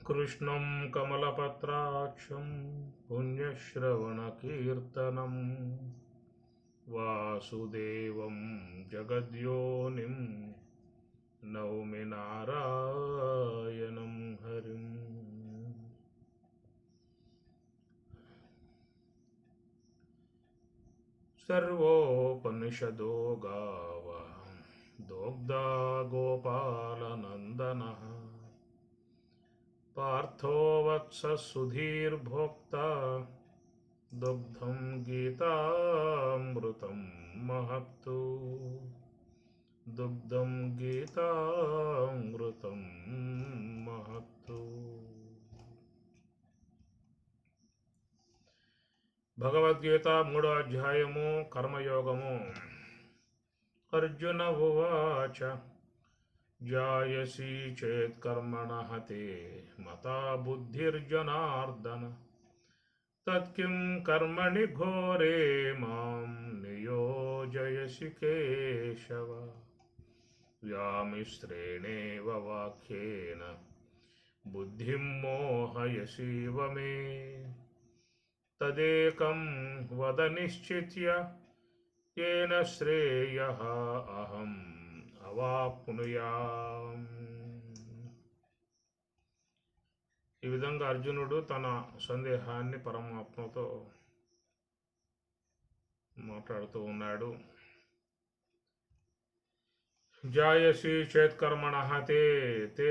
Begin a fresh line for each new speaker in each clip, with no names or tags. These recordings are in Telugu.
కృష్ణం కమలపత్రాక్షం పుణ్యశ్రవణకీర్తనం వాసుదేవం జగద్యోనిం నౌమి నారాయణం హరిం. సర్వోపనిషదో గావ దోగ్ధా గోపాలనందనః పార్థో వత్స సుధీర్భోక్తా దుగ్ధం గీతామృతం మహత్తు దుగ్ధం గీతామృతం మహత్తు. భగవద్గీత 3వ అధ్యాయము కర్మయోగము. అర్జున ఉవాచ జాయసి చేత్ కర్మణః తే మతా బుద్ధిర్జనార్దన తత్కిం కర్మణి ఘోరే మాం నియోజయసి కేశవ. వ్యామిశ్రేణేవ వాక్యేన బుద్ధిం మోహయసీవ మే తదేకం వద నిశ్చిత్య येन శ్రేయః అహం అవాప్నుయామ్. ఈ విధంగా అర్జునుడు తన సందేహాన్ని పరమాత్మతో మాట్లాడుతూ ఉన్నాడు. జాయసి చేత్కర్మణః తే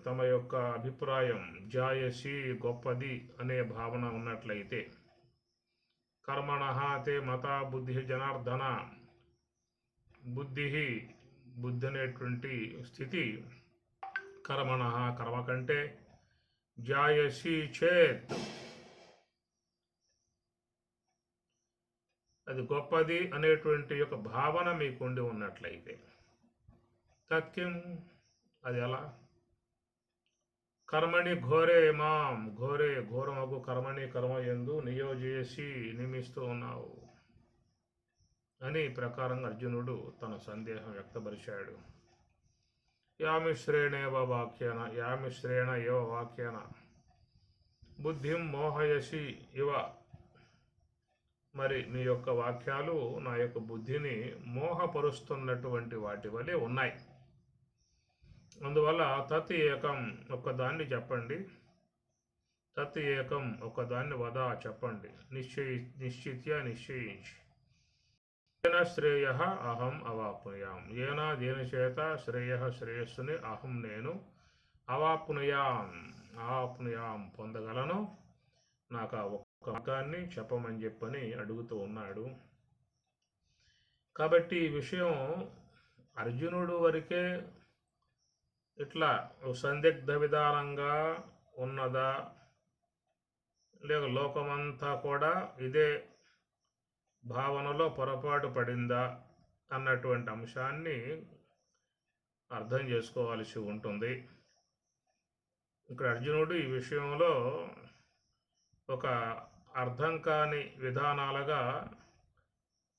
తమ యొక్క అభిప్రాయం జాయసి గొప్పది అనే భావన ఉన్నట్లయితే, కర్మణః తే మతా బుద్ధి జనార్దన బుద్ధి అనేటువంటి స్థితి కర్మణః కర్మ కంటే జాయసి చేత్ అది గొప్పది అనేటువంటి యొక్క భావన మీకుండి ఉన్నట్లయితే, తత్కిం అది ఎలా కర్మణి ఘోరే మాం ఘోరమగు కర్మణి కర్మ యందు నియోజయసి నియమిస్తూ ఉన్నావు అని ప్రకారంగా అర్జునుడు తన సందేహం వ్యక్తపరిచాడు. యామిశ్రేణ ఏవ వాక్యేన బుద్ధిం మోహయసి ఇవ. మరి నీ యొక్క వాక్యాలు నా యొక్క బుద్ధిని మోహపరుస్తున్నటువంటి వాటి వలె ఉన్నాయి. అందువల్ల తత్ ఏకం ఒక్కదాన్ని చెప్పండి, తత్ ఏకం ఒక్కదాన్ని వద చెప్పండి, నిశ్చిత్య నిశ్చయించి. ఏన శ్రేయ అహం అవాప్నుయాం దేని చేత శ్రేయస్సుని అహం నేను అవాప్నుయాం పొందగలను, నాకు ఆ ఒక్క మార్గాన్ని చెప్పమని చెప్పని అడుగుతూ ఉన్నాడు. కాబట్టి ఈ విషయం అర్జునుడు వరకే ఇట్లా సందిగ్ధ విధానంగా ఉన్నదా, లేక లోకమంతా కూడా ఇదే భావనలో పొరపాటు పడిందా అన్నటువంటి అంశాన్ని అర్థం చేసుకోవాల్సి ఉంటుంది. ఇక్కడ అర్జునుడు ఈ విషయంలో ఒక అర్థం కాని విధానాలుగా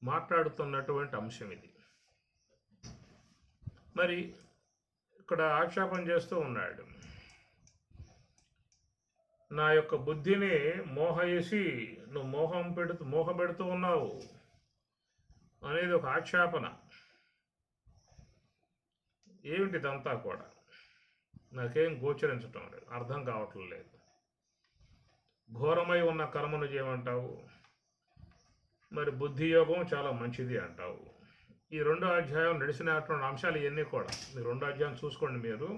మాట్లాడుతున్నటువంటి అంశం ఇది. మరి ఇక్కడ ఆక్షేపం చేస్తూ ఉన్నాడు, నా యొక్క బుద్ధిని మోహయేసి నువ్వు మోహపెడుతూ ఉన్నావు అనేది ఒక ఆక్షేపణ. ఏమిటిదంతా కూడా నాకేం గోచరించటం లేదు, అర్థం కావటం లేదు. ఘోరమై ఉన్న కర్మను చేయమంటావు, మరి బుద్ధి యోగం చాలా మంచిది అంటావు. ఈ 2వ అధ్యాయం నడిచినటువంటి అంశాలు ఇవన్నీ కూడా మీ 2వ అధ్యాయం చూసుకోండి. మీరు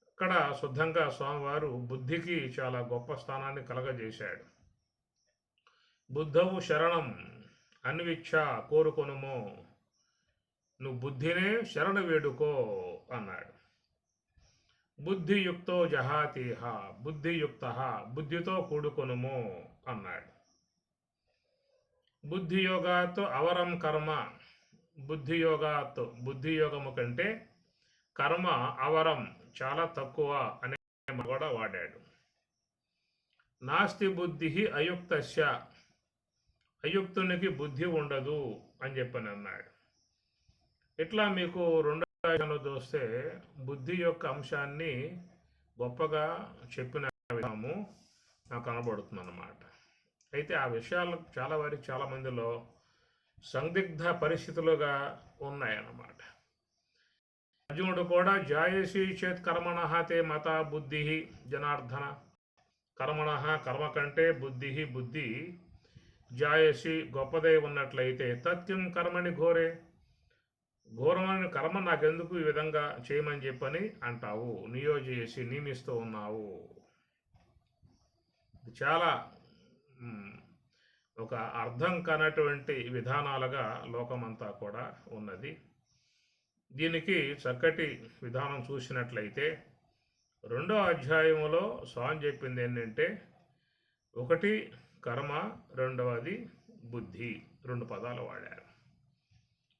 ఇక్కడ శుద్ధంగా స్వామివారు బుద్ధికి చాలా గొప్ప స్థానాన్ని కలగజేశాడు. బుద్ధవు శరణం అన్విచ్ఛ కోరుకొనుము, నువ్వు బుద్ధినే శరణ వేడుకో అన్నాడు. బుద్ధియుక్తో జహాతీహ బుద్ధియుక్త బుద్ధితో కూడుకొనుము అన్నాడు. బుద్ధియోగాతో అవరం కర్మ బుద్ధియోగాతో బుద్ధియోగము కంటే కర్మ అవరం చాలా తక్కువ అనే కూడా వాడాడు. నాస్తి బుద్ధి అయుక్తస్య అయుక్తునికి బుద్ధి ఉండదు అని చెప్పని అన్నాడు. ఇట్లా మీకు రెండో చూస్తే బుద్ధి యొక్క అంశాన్ని గొప్పగా చెప్పిన విధానము నాకు కనబడుతుంది అన్నమాట. అయితే ఆ విషయాలు చాలా మందిలో సందిగ్ధ పరిస్థితులుగా ఉన్నాయన్నమాట. అర్జునుడు కూడా జాయసి చేత్ కర్మణ తే మత బుద్ధి జనార్దన. కర్మణ కర్మ కంటే బుద్ధి జాయసి గొప్పదై ఉన్నట్లయితే తత్యం కర్మని ఘోరమైన కర్మ నాకెందుకు ఈ విధంగా చేయమని చెప్పని అంటావు, నియోజేసి నియమిస్తూ ఉన్నావు. చాలా ఒక అర్థం కానటువంటి విధానాలుగా లోకమంతా కూడా ఉన్నది. దీనికి చక్కటి విధానం చూసినట్లయితే 2వ అధ్యాయంలో స్వామి చెప్పింది ఏంటంటే, 1 కర్మ, 2వది బుద్ధి. 2 పదాలు వాడారు,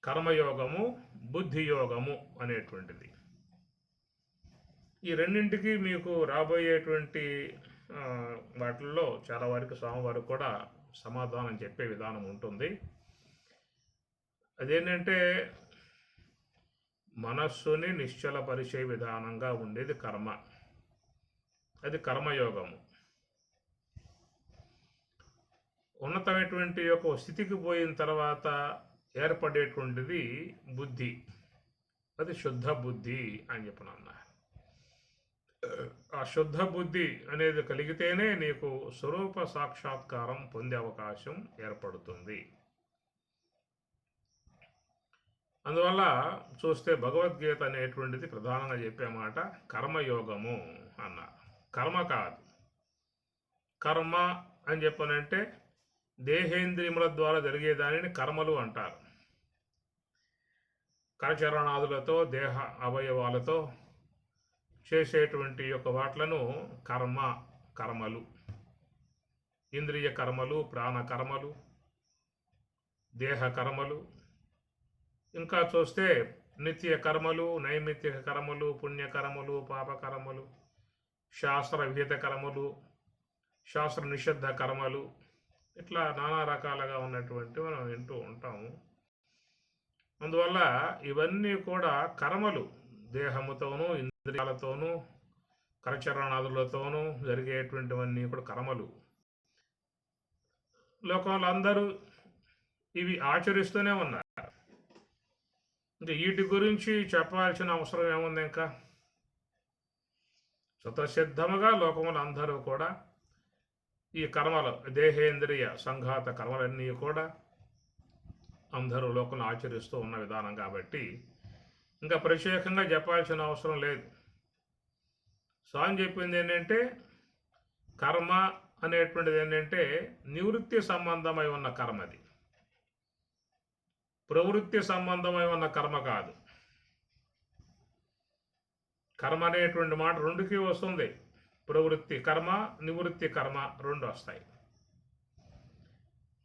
కర్మయోగము, బుద్ధి యోగము అనేటువంటిది. ఈ రెండింటికి మీకు రాబోయేటువంటి వాటిల్లో చాలా వరకు స్వామివారు కూడా సమాధానం చెప్పే విధానం ఉంటుంది. అదేంటంటే మనస్సుని నిశ్చలపరిచే విధానంగా ఉండేది కర్మ, అది కర్మయోగము. ఉన్నతమైనటువంటి యొక్క స్థితికి పోయిన తర్వాత ఏర్పడేటువంటిది బుద్ధి, అది శుద్ధ బుద్ధి అని చెప్పిన. ఆ శుద్ధ బుద్ధి అనేది కలిగితేనే నీకు స్వరూప సాక్షాత్కారం పొందే అవకాశం ఏర్పడుతుంది. అందువల్ల చూస్తే భగవద్గీత అనేటువంటిది ప్రధానంగా చెప్పే మాట కర్మయోగము అన్నారు. కర్మ కాదు, కర్మ అని చెప్పనంటే దేహేంద్రియముల ద్వారా జరిగే దానిని కర్మలు అంటారు. కరచరణాదులతో దేహ అవయవాలతో చేసేటువంటి యొక్క వాట్లను కర్మలు, ఇంద్రియ కర్మలు, ప్రాణ కర్మలు, దేహ కర్మలు, ఇంకా చూస్తే నిత్య కర్మలు, నైమిత్తిక కర్మలు, పుణ్యకర్మలు, పాపకర్మలు, శాస్త్ర విహిత కర్మలు, శాస్త్ర నిషిద్ధ కర్మలు, ఇట్లా నానా రకాలుగా ఉన్నటువంటి మనం వింటూ ఉంటాము. అందువల్ల ఇవన్నీ కూడా కర్మలు, దేహముతోనూ ఇంద్రియాలతోనూ కరచరణాదులతోనూ జరిగేటువంటివన్నీ కూడా కర్మలు. లోకంలో అందరూ ఇవి ఆచరిస్తూనే ఉన్నారు. ఇంకా వీటి గురించి చెప్పాల్సిన అవసరం ఏముంది? ఇంకా స్వతసిద్ధముగా లోకములు అందరూ కూడా ఈ కర్మలు, దేహేంద్రియ సంఘాత కర్మలన్నీ కూడా అందరూ లోకంలో ఆచరిస్తూ ఉన్న విధానం కాబట్టి ఇంకా ప్రత్యేకంగా చెప్పాల్సిన అవసరం లేదు. స్వామి చెప్పింది ఏంటంటే కర్మ అనేటువంటిది ఏంటంటే నివృత్తి సంబంధమై ఉన్న కర్మది, ప్రవృత్తి సంబంధమై ఉన్న కర్మ కాదు. కర్మ అనేటువంటి మాట రెండుకి వస్తుంది. ప్రవృత్తి కర్మ, నివృత్తి కర్మ రెండు వస్తాయి.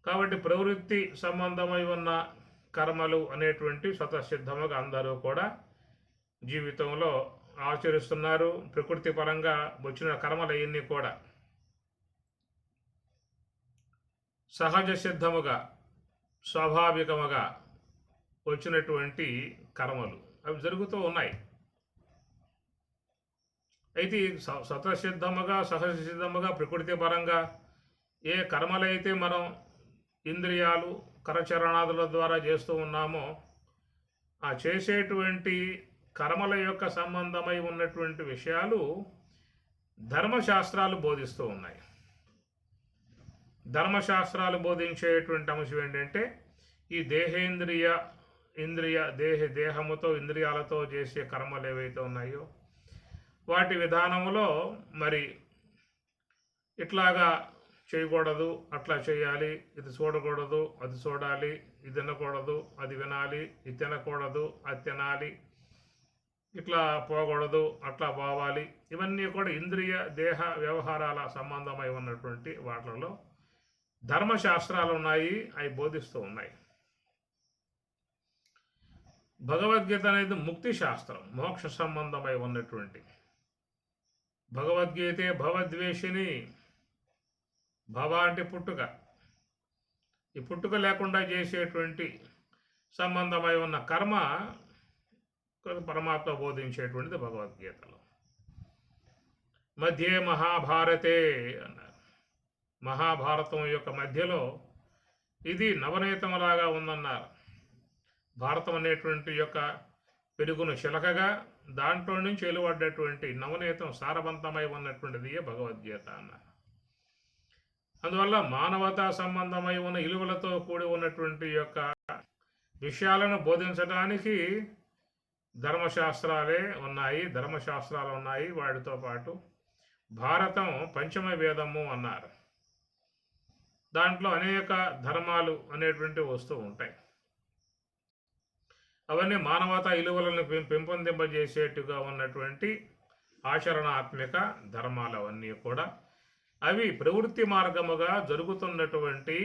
కాబట్టి ప్రవృత్తి సంబంధమై ఉన్న కర్మలు అనేటువంటి స్వతసిద్ధముగా అందరూ కూడా జీవితంలో ఆచరిస్తున్నారు. ప్రకృతి పరంగా వచ్చిన కర్మలు అవన్నీ కూడా సహజ సిద్ధముగా స్వాభావికముగా వచ్చినటువంటి కర్మలు అవి జరుగుతూ ఉన్నాయి. అయితే స్వతసిద్ధముగా సహజ సిద్ధముగా ప్రకృతి పరంగా ఏ కర్మలైతే మనం ఇంద్రియాలు కరచరణాదుల ద్వారా చేస్తూ ఉన్నామో ఆ చేసేటువంటి కర్మల యొక్క సంబంధమై ఉన్నటువంటి విషయాలు ధర్మశాస్త్రాలు బోధిస్తూ ఉన్నాయి. ధర్మశాస్త్రాలు బోధించేటువంటి అంశం ఏంటంటే ఈ దేహముతో ఇంద్రియాలతో చేసే కర్మలు ఏవైతే ఉన్నాయో వాటి విధానంలో మరి ఇట్లాగా చేయకూడదు, అట్లా చేయాలి, ఇది చూడకూడదు, అది చూడాలి, ఇది వినకూడదు, అది వినాలి, ఇది తినకూడదు, అది తినాలి, ఇట్లా పోకూడదు, అట్లా పోవాలి, ఇవన్నీ కూడా ఇంద్రియ దేహ వ్యవహారాల సంబంధమై ఉన్నటువంటి వాటిలో ధర్మశాస్త్రాలు ఉన్నాయి, అవి బోధిస్తూ ఉన్నాయి. భగవద్గీత అనేది ముక్తి శాస్త్రం, మోక్ష సంబంధమై ఉన్నటువంటి. భగవద్గీతే భవద్వేషిని. భవ అంటే పుట్టుక, ఈ పుట్టుక లేకుండా చేసేటువంటి సంబంధమై ఉన్న కర్మ పరమాత్మ బోధించేటువంటిది భగవద్గీతలో. మధ్యే మహాభారతే అన్నారు. మహాభారతం యొక్క మధ్యలో ఇది నవనీతములాగా ఉందన్నారు. భారతం అనేటువంటి యొక్క పెరుగును చిలకగా దాంట్లో నుంచి వెలువడ్డటువంటి నవనీతం సారవంతమై ఉన్నటువంటిది భగవద్గీత అన్నారు. అందువల్ల మానవతా సంబంధమై ఉన్న ఇలువలతో కూడి ఉన్నటువంటి యొక్క విషయాలను బోధించడానికి ధర్మశాస్త్రాలు ఉన్నాయి. వాటితో పాటు భారతం పంచమ వేదము అన్నారు. దాంట్లో అనేక ధర్మాలు అనేటువంటివి వస్తూ ఉంటాయి. అవన్నీ మానవతా విలువలను పెంపొందింపజేసేట్టుగా ఉన్నటువంటి ఆచరణాత్మక ధర్మాలు అవన్నీ కూడా అవి ప్రవృత్తి మార్గముగా జరుగుతున్నటువంటి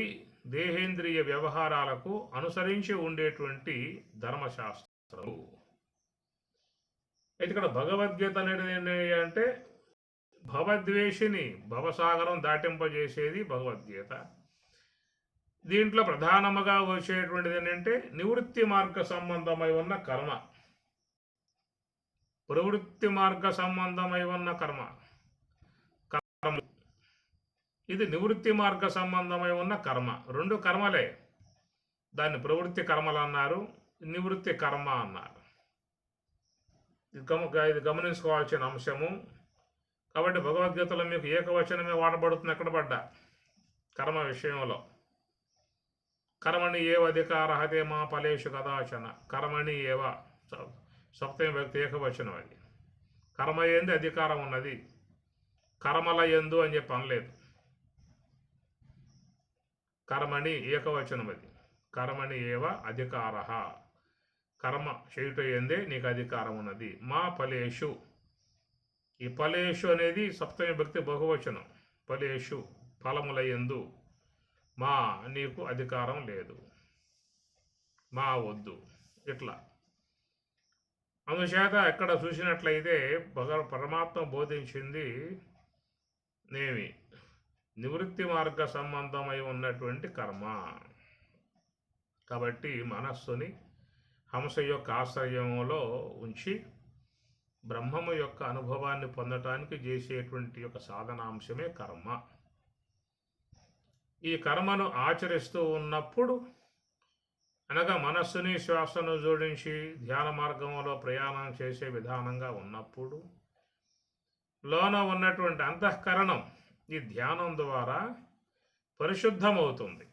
దేహేంద్రియ వ్యవహారాలకు అనుసరించి ఉండేటువంటి ధర్మశాస్త్రాలు. అయితే ఇక్కడ భగవద్గీత అనేది ఏంటి అంటే భవద్వేషిని భవసాగరం దాటింపజేసేది భగవద్గీత. దీంట్లో ప్రధానముగా వచ్చేటువంటిది ఏంటంటే నివృత్తి మార్గ సంబంధమై ఉన్న కర్మ, ప్రవృత్తి మార్గ సంబంధమై ఉన్న కర్మ. ఇది నివృత్తి మార్గ సంబంధమై ఉన్న కర్మ. రెండు కర్మలే. దాన్ని ప్రవృత్తి కర్మలు అన్నారు, నివృత్తి కర్మ అన్నారు. ఇది గమనించుకోవాల్సిన అంశము. కాబట్టి భగవద్గీతలో మీకు ఏకవచనమే వాడబడుతుంది ఎక్కడ పడ్డా కర్మ విషయంలో. కర్మణి ఏవ అధికారహతే మా ఫలేషు కదాచన. కర్మణి ఏవ సప్తమి వ్యక్తి ఏకవచనం. అది కర్మ ఏంది అధికారం ఉన్నది, కర్మల ఎందు అని చెప్పి అనలేదు. కర్మణి ఏకవచనం. అది కర్మణి ఏవ అధికార, కర్మ చేయుట ఏందే నీకు అధికారం ఉన్నది. మా ఫలేషు, ఈ ఫలేషు అనేది సప్తమి భక్తి బహువచనం. ఫలేషు ఫలముల యందు మా నీకు అధికారం లేదు, మా వద్దు, ఇట్లా. అందుచేత ఎక్కడ చూసినట్లయితే పరమాత్మ బోధించింది నేమి నివృత్తి మార్గ సంబంధమై ఉన్నటువంటి కర్మ. కాబట్టి మనస్సుని హంస యొక్క ఆశ్రయంలో ఉంచి బ్రహ్మము యొక్క అనుభవాన్ని పొందటానికి చేసేటువంటి యొక్క సాధనాంశమే కర్మ. ఈ కర్మను ఆచరిస్తూ ఉన్నప్పుడు అనగా మనస్సుని శ్వాసను జోడించి ధ్యాన మార్గంలో ప్రయాణం చేసే విధానంగా ఉన్నప్పుడు లోన ఉన్నటువంటి అంతఃకరణం ఈ ధ్యానం ద్వారా పరిశుద్ధమవుతుంది.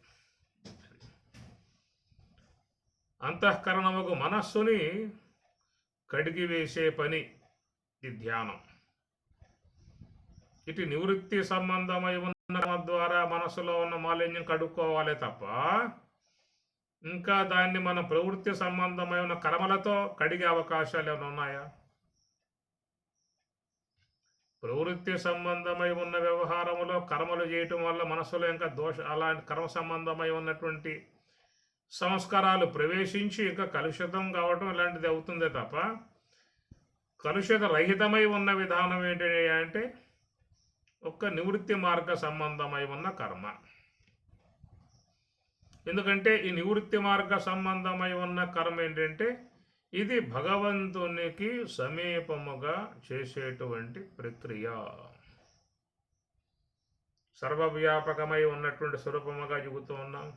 అంతఃకరణముకు మనస్సుని కడిగి వేసే పని ఈ ధ్యానం. ఇటు నివృత్తి సంబంధమై ఉన్న ద్వారా మనసులో ఉన్న మాలిన్యం కడుక్కోవాలి తప్ప ఇంకా దాన్ని మన ప్రవృత్తి సంబంధమై ఉన్న కర్మలతో కడిగే అవకాశాలు ఏమైనా ఉన్నాయా? ప్రవృత్తి సంబంధమై ఉన్న వ్యవహారములో కర్మలు చేయటం వల్ల మనసులో ఇంకా అలాంటి కర్మ సంబంధమై ఉన్నటువంటి సంస్కారాలు ప్రవేశించి ఇంకా కలుషితం కావటం ఇలాంటిది అవుతుందే తప్ప కలుషిత రహితమై ఉన్న విధానం ఏంటి అంటే ఒక్క నివృత్తి మార్గ సంబంధమై ఉన్న కర్మ. ఎందుకంటే ఈ నివృత్తి మార్గ సంబంధమై ఉన్న కర్మ ఏంటంటే ఇది భగవంతునికి సమీపముగా చేసేటువంటి ప్రక్రియ. సర్వవ్యాపకమై ఉన్నటువంటి స్వరూపముగా చెబుతూ ఉన్నాం.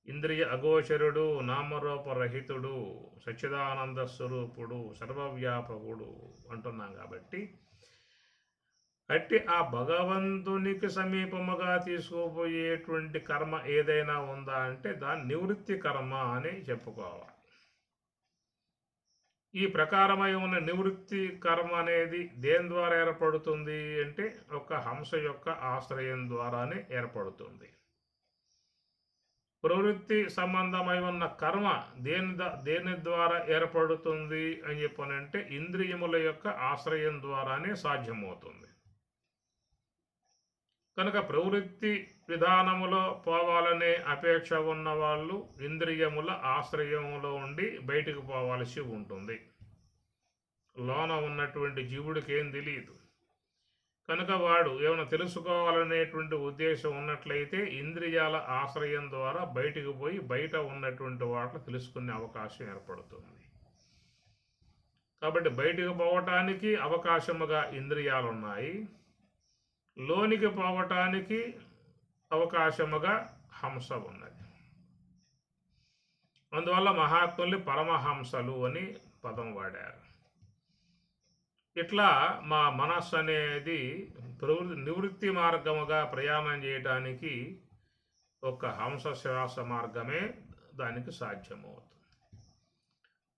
ఇంద్రియ అగోచరుడు, నామరూపరహితుడు, సచ్చిదానంద స్వరూపుడు, సర్వవ్యాపకుడు అంటున్నాం. కాబట్టి అట్టి ఆ భగవంతునికి సమీపముగా తీసుకుపోయేటువంటి కర్మ ఏదైనా ఉందా అంటే దాన్ని నివృత్తి కర్మ అని చెప్పుకోవాలి. ఈ ప్రకారమై ఉన్న నివృత్తి కర్మ అనేది దేని ద్వారా ఏర్పడుతుంది అంటే ఒక హంస యొక్క ఆశ్రయం ద్వారానే ఏర్పడుతుంది. ప్రవృత్తి సంబంధమై ఉన్న కర్మ దేని ద్వారా ఏర్పడుతుంది అని చెప్పనంటే ఇంద్రియముల యొక్క ఆశ్రయం ద్వారానే సాధ్యమవుతుంది. కనుక ప్రవృత్తి విధానములో పోవాలనే అపేక్ష ఉన్న వాళ్ళు ఇంద్రియముల ఆశ్రయములో ఉండి బయటకు పోవాల్సి ఉంటుంది. లోన ఉన్నటువంటి జీవుడికి ఏం తెలియదు కనుక వాడు ఏమైనా తెలుసుకోవాలనేటువంటి ఉద్దేశం ఉన్నట్లయితే ఇంద్రియాల ఆశ్రయం ద్వారా బయటకు పోయి బయట ఉన్నటువంటి వాటిని తెలుసుకునే అవకాశం ఏర్పడుతుంది. కాబట్టి బయటికి పోవటానికి అవకాశముగా ఇంద్రియాలు ఉన్నాయి, లోనికి పోవటానికి అవకాశముగా హంస ఉన్నది. అందువల్ల మహాత్ముల్ని పరమహంసలు అని పదం వాడారు. ఇట్లా మా మనస్సు అనేది నివృత్తి మార్గముగా ప్రయాణం చేయడానికి ఒక హంస శ్వాస మార్గమే దానికి సాధ్యమవుతుంది.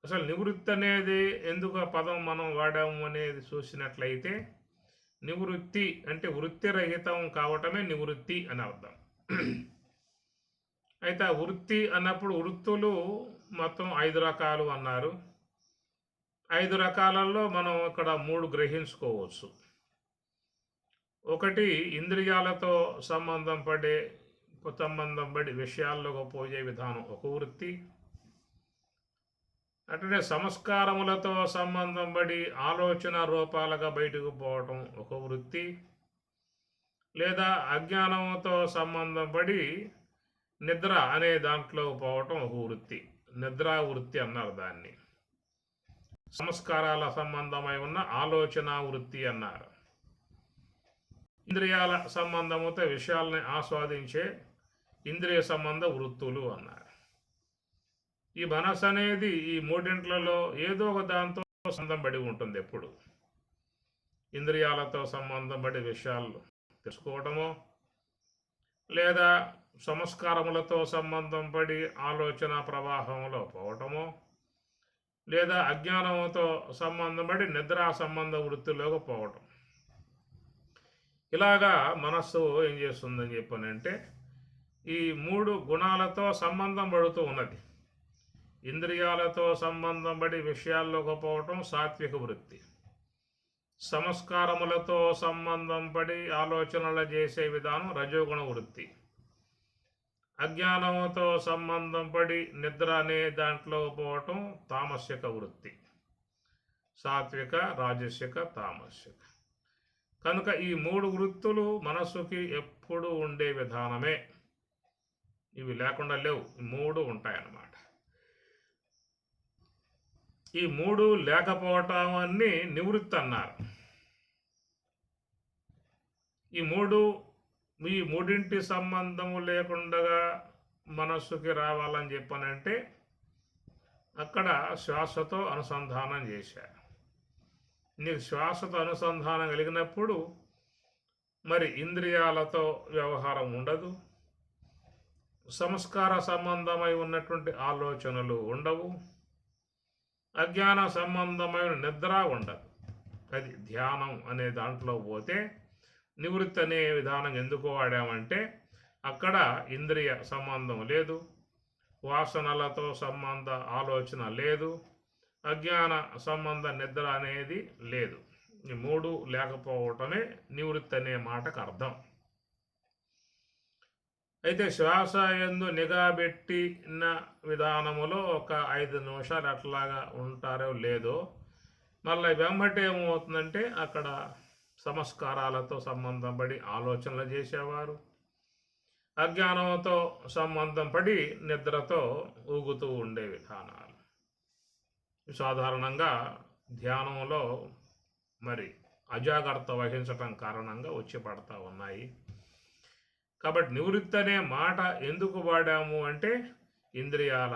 అసలు నివృత్తి అనేది ఎందుకు ఆ పదం మనం వాడాము అనేది చూసినట్లయితే, నివృత్తి అంటే వృత్తిరహితం కావటమే నివృత్తి అని అర్థం. అయితే ఆ వృత్తి అన్నప్పుడు వృత్తులు మొత్తం 5 రకాలు అన్నారు. 5 రకాలలో మనం ఇక్కడ 3 గ్రహించుకోవచ్చు. ఒకటి ఇంద్రియాలతో సంబంధం పడి విషయాల్లోకి పోయే విధానం ఒక వృత్తి. అట్లనే సంస్కారములతో సంబంధం పడి ఆలోచన రూపాలుగా బయటకు పోవటం ఒక వృత్తి. లేదా అజ్ఞానంతో సంబంధం పడి నిద్ర అనే దాంట్లో పోవటం ఒక వృత్తి. నిద్రా వృత్తి అన్నారు దాన్ని. సంస్కారాల సంబంధమై ఉన్న ఆలోచన వృత్తి అన్నారు. ఇంద్రియాల సంబంధముతో విషయాలని ఆస్వాదించే ఇంద్రియ సంబంధ వృత్తులు అన్నారు. ఈ మనసు అనేది ఈ మూడింట్లలో ఏదో ఒక దాంతో సంబంధం పడి ఉంటుంది. ఎప్పుడు ఇంద్రియాలతో సంబంధం పడి విషయాలు తెలుసుకోవటమో, లేదా సంస్కారములతో సంబంధం పడి ఆలోచన ప్రవాహంలో పోవటమో, లేదా అజ్ఞానంతో సంబంధం పడి నిద్రా సంబంధ వృత్తిలోకి పోవటం. ఇలాగా మనస్సు ఏం చేస్తుందని చెప్పానంటే, ఈ 3 గుణాలతో సంబంధం పడుతూ ఉన్నది. ఇంద్రియాలతో సంబంధం పడి విషయాల్లోకి పోవటం సాత్విక వృత్తి. సంస్కారములతో సంబంధం పడి ఆలోచనలు చేసే విధానం రజోగుణ వృత్తి. అజ్ఞానముతో సంబంధం పడి నిద్ర అనే దాంట్లో పోవటం తామసిక వృత్తి. సాత్విక, రాజసిక, తామసిక. కనుక ఈ 3 వృత్తులు మనస్సుకి ఎప్పుడు ఉండే విధానమే. ఇవి లేకుండా లేవు, 3 ఉంటాయన్నమాట. ఈ 3 లేకపోవటం అన్ని నివృత్తి అన్నారు. ఈ మూడింటి సంబంధము లేకుండా మనస్సుకి రావాలని చెప్పానంటే అక్కడ శ్వాసతో అనుసంధానం చేశారు. నీకు శ్వాసతో అనుసంధానం కలిగినప్పుడు మరి ఇంద్రియాలతో వ్యవహారం ఉండదు, సంస్కార సంబంధమై ఉన్నటువంటి ఆలోచనలు ఉండవు, అజ్ఞాన సంబంధమైన నిద్ర ఉండదు. అది ధ్యానం అనే దాంట్లో పోతే నివృత్తి అనే విధానం ఎందుకు వాడామంటే అక్కడ ఇంద్రియ సంబంధం లేదు, వాసనలతో సంబంధ ఆలోచన లేదు, అజ్ఞాన సంబంధ నిద్ర అనేది లేదు. ఈ 3 లేకపోవటమే నివృత్తి అనే మాటకు అర్థం. అయితే శ్వాస యందు నిఘా పెట్టిన విధానములో ఒక 5 నిమిషాలు అట్లాగా ఉంటారో లేదో, మళ్ళీ వెంబటి ఏమవుతుందంటే అక్కడ సంస్కారాలతో సంబంధం పడి ఆలోచనలు చేసేవారు, అజ్ఞానంతో సంబంధం పడి నిద్రతో ఊగుతూ ఉండే విధానాలు సాధారణంగా ధ్యానంలో మరి అజాగ్రత్త వహించటం కారణంగా వచ్చి పడతా ఉన్నాయి. కాబట్టి నివృత్తి అనే మాట ఎందుకు వాడాము అంటే ఇంద్రియాల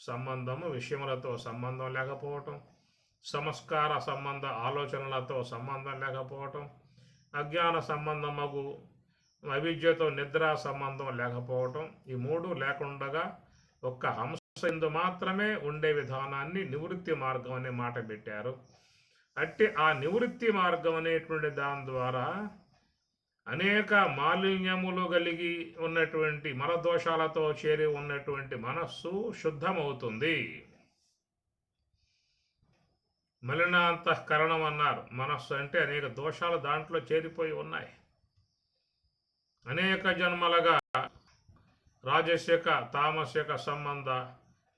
సంబంధము, విషయములతో సంబంధం లేకపోవటం, సంస్కార సంబంధ ఆలోచనలతో సంబంధం లేకపోవటం, అజ్ఞాన సంబంధమగు అవిద్యతో నిద్రా సంబంధం లేకపోవటం, ఈ 3 లేకుండా ఒక్క హంస ఎందు మాత్రమే ఉండే విధానాన్ని నివృత్తి మార్గం అనే మాట పెట్టారు. అట్టి ఆ నివృత్తి మార్గం అనేటువంటి దాని ద్వారా అనేక మాలిన్యములు కలిగి ఉన్నటువంటి మలదోషాలతో చేరి ఉన్నటువంటి మనస్సు శుద్ధమవుతుంది. మలినాంతఃకరణం అన్నారు. మనస్సు అంటే అనేక దోషాలు దాంట్లో చేరిపోయి ఉన్నాయి. అనేక జన్మలుగా రాజసిక, తామసిక సంబంధ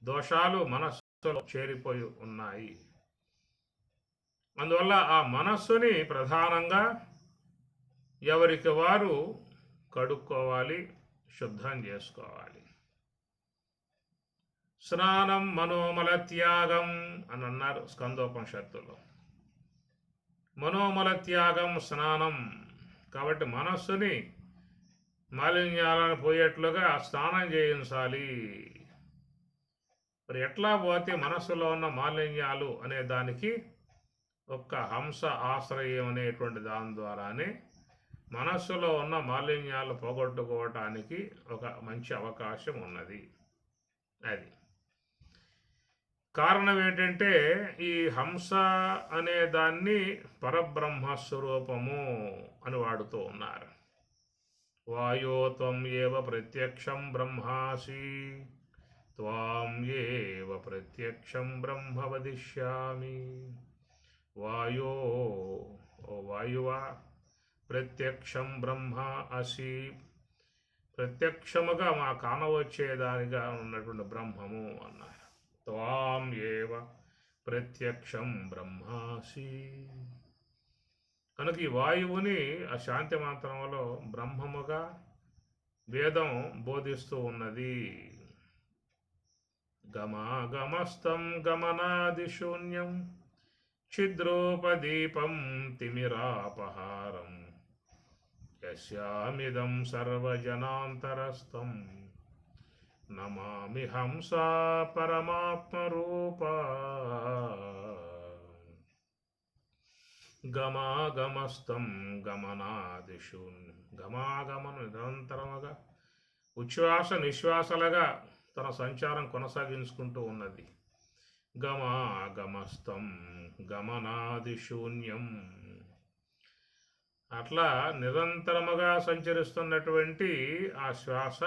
దోషాలు మనస్సులో చేరిపోయి ఉన్నాయి. అందువల్ల ఆ మనస్సుని ప్రధానంగా ఎవరికి వారు కడుక్కోవాలి, శుద్ధం చేసుకోవాలి. స్నానం మనోమల త్యాగం అని అన్నారు స్కందోపనిషత్తులో. మనోమల త్యాగం స్నానం. కాబట్టి మనస్సుని మాలిన్యాలను పోయేట్లుగా స్నానం చేయించాలి. మరి ఎట్లా పోతే మనస్సులో ఉన్న మాలిన్యాలు అనే దానికి ఒక్క హంస ఆశ్రయం అనేటువంటి దాని ద్వారానే మనస్సులో ఉన్న మాలిన్యాలు పోగొట్టుకోవటానికి ఒక మంచి అవకాశం ఉన్నది. అది కారణం ఏంటంటే ఈ హంస అనే దాన్ని పరబ్రహ్మస్వరూపము అని వాడుతూ ఉన్నారు. వాయో త్వం ఏవ ప్రత్యక్షం బ్రహ్మాసి త్వాం ఏవ ప్రత్యక్షం బ్రహ్మ వదిష్యామి. వాయో, ఓ వాయువా, ప్రత్యక్షం బ్రహ్మ అసి, ప్రత్యక్షముగా మా కానవచ్చేదానిగా ఉన్నటువంటి బ్రహ్మము అన్నారు. త్వాం ఏవ ప్రత్యక్షం బ్రహ్మాసి. కనుక ఈ వాయువుని ఆ శాంతి మంత్రంలో బ్రహ్మముగా వేదం బోధిస్తూ ఉన్నది. గమాగమస్తం గమనాదిశూన్యం ఛిద్రోపదీపం తిమిరాపహారం యస్యామిదం సర్వజనాంతరస్థం నమామి హంసా పరమాత్మరూపా. గమాగమస్తం గమనాదిశూన్యం. గమాగమనం నిరంతరముగా ఉచ్ఛ్వాస నిశ్వాసలుగా తన సంచారం కొనసాగించుకుంటూ ఉన్నది. గమాగమస్తం గమనాదిశూన్యం. అట్లా నిరంతరముగా సంచరిస్తున్నటువంటి ఆ శ్వాస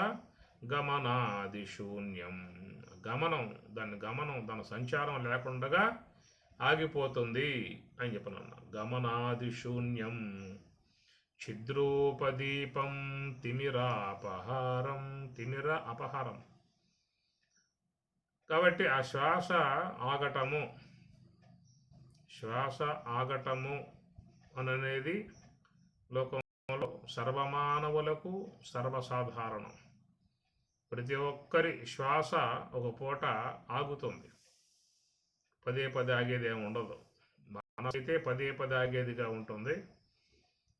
గమనాదిశూన్యం. దాని సంచారం లేకుండా ఆగిపోతుంది అని చెప్పనన్నా. గమనాదిశూన్యం ఛిద్రోపదీపం తిమిరాపహారం. తిమిర అపహారం. కాబట్టి ఆ శ్వాస ఆగటము అనేది లోకంలో సర్వమానవులకు సర్వసాధారణం. ప్రతి ఒక్కరి శ్వాస ఒక పూట ఆగుతుంది. పదే పదే ఆగేది ఏమి ఉండదు. మనసైతే పదే పదే ఆగేదిగా ఉంటుంది.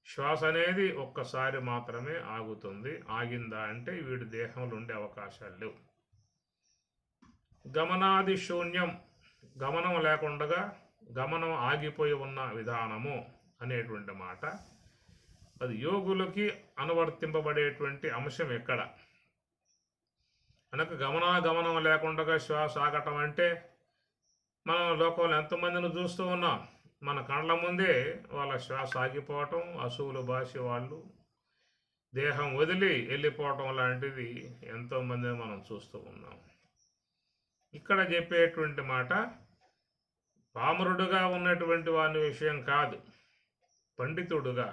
శ్వాస అనేది ఒక్కసారి మాత్రమే ఆగుతుంది. ఆగిందా అంటే వీడి దేహంలో ఉండే అవకాశాలు లేవు. గమనాది శూన్యం. గమనం లేకుండా గమనం ఆగిపోయి ఉన్న విధానము అనేటువంటి మాట అది యోగులకి అనువర్తింపబడేటువంటి అంశం ఎక్కడ అనక గమనం లేకుండా శ్వాస ఆగటం అంటే మనం లోకంలో ఎంతమందిని చూస్తూ ఉన్నాం. మన కళ్ళ ముందే వాళ్ళ శ్వాస ఆగిపోవటం, అసువులు బాసి వాళ్ళు దేహం వదిలి వెళ్ళిపోవటం లాంటిది ఎంతోమందిని మనం చూస్తూ ఉన్నాం. ఇక్కడ చెప్పేటువంటి మాట పామరుడుగా ఉన్నటువంటి వాని విషయం కాదు, పండితుడుగా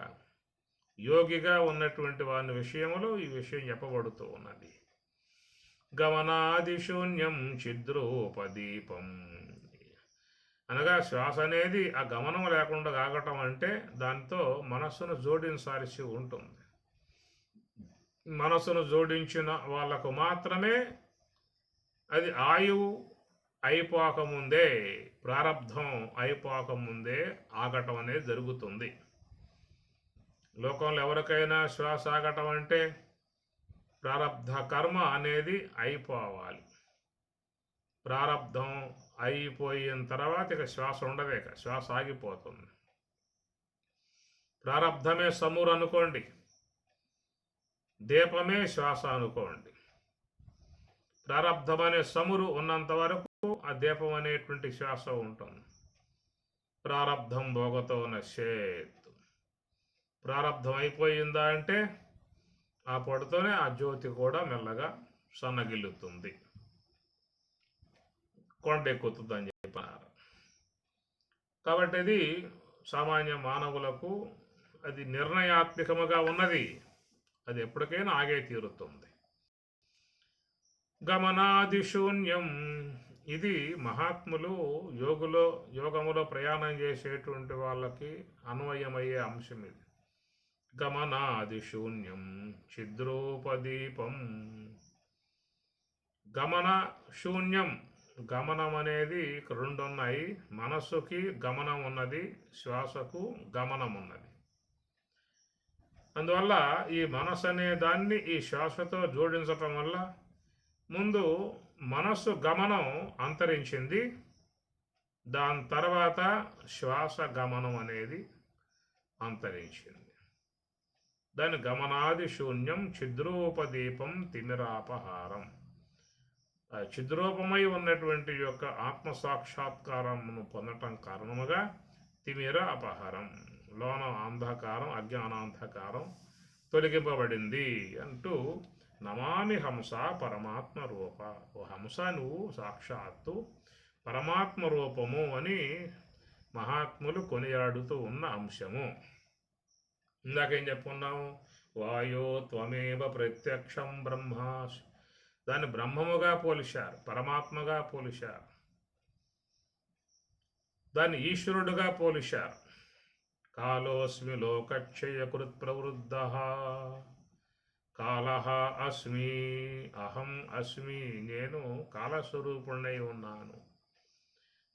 యోగిగా ఉన్నటువంటి వాని విషయంలో ఈ విషయం చెప్పబడుతూ ఉన్నది. గమనాది శూన్యం ఛిద్రోపదీపం అనగా శ్వాస అనేది ఆ గమనం లేకుండా ఆగటం అంటే దాంతో మనస్సును జోడించాల్సి ఉంటుంది. మనస్సును జోడించిన వాళ్ళకు మాత్రమే అది ఆయువు అయిపోకముందే, ప్రారంధం అయిపోకముందే ఆగటం అనేది జరుగుతుంది. లోకంలో ఎవరికైనా శ్వాస ఆగటం అంటే ప్రారంధ కర్మ అనేది అయిపోవాలి. ప్రారంధం అయిపోయిన తర్వాత ఇక శ్వాస ఉండదే, శ్వాస ఆగిపోతుంది. ప్రారంధమే సమురు అనుకోండి, దీపమే శ్వాస అనుకోండి. ప్రారంధం అనే సమురు ఉన్నంత వరకు ఆ దీపం అనేటువంటి శ్వాస ఉంటుంది. ప్రారంధం భోగతో నశ్యేత్. ప్రారంధం అయిపోయిందా అంటే ఆ పొడతోనే ఆ జ్యోతి కూడా మెల్లగా సన్నగిల్లుతుంది, కొండెక్కుతుందని చెప్పారు. కాబట్టి అది సామాన్య మానవులకు అది నిర్ణయాత్మకముగా ఉన్నది. అది ఎప్పటికైనా ఆగే తీరుతుంది. గమనాది శూన్యం. ఇది మహాత్ములు యోగములో ప్రయాణం చేసేటువంటి వాళ్ళకి అన్వయమయ్యే అంశం ఇది. గమనాది శూన్యం ఛిద్రోపదీపం. గమన శూన్యం. గమనం అనేది రెండు ఉన్నాయి. మనస్సుకి గమనం ఉన్నది, శ్వాసకు గమనం ఉన్నది. అందువల్ల ఈ మనస్సు అనే దాన్ని ఈ శ్వాసతో జోడించటం వల్ల ముందు మనస్సు గమనం అంతరించింది. దాని తర్వాత శ్వాస గమనం అనేది అంతరించింది. దాని గమనాది శూన్యం చిద్రూపదీపం తిమిరాపహారం. చిద్రూపమై ఉన్నటువంటి యొక్క ఆత్మసాక్షాత్కారమును పొందటం కారణముగా తిమిర అపహారం, లోన అంధకారం, అజ్ఞానాంధకారం తొలగింపబడింది అంటూ నమామి హంస పరమాత్మ రూప. ఓ హంస, నువ్వు సాక్షాత్తు పరమాత్మ రూపము అని మహాత్ములు కొనియాడుతూ ఉన్న అంశము. ఇందాకేం చెప్పుకున్నాము? వాయో త్వమేవ ప్రత్యక్షం బ్రహ్మాసి. దాన్ని బ్రహ్మముగా పోలిశారు, పరమాత్మగా పోలిశారు. దాన్ని ఈశ్వరుడుగా పోలిశారు. కాలోస్మి లోకక్షయకృత్ ప్రవృద్ధ, కాలః అస్మి, అహం అస్మి, నేను కాలస్వరూపుణ్ణై ఉన్నాను.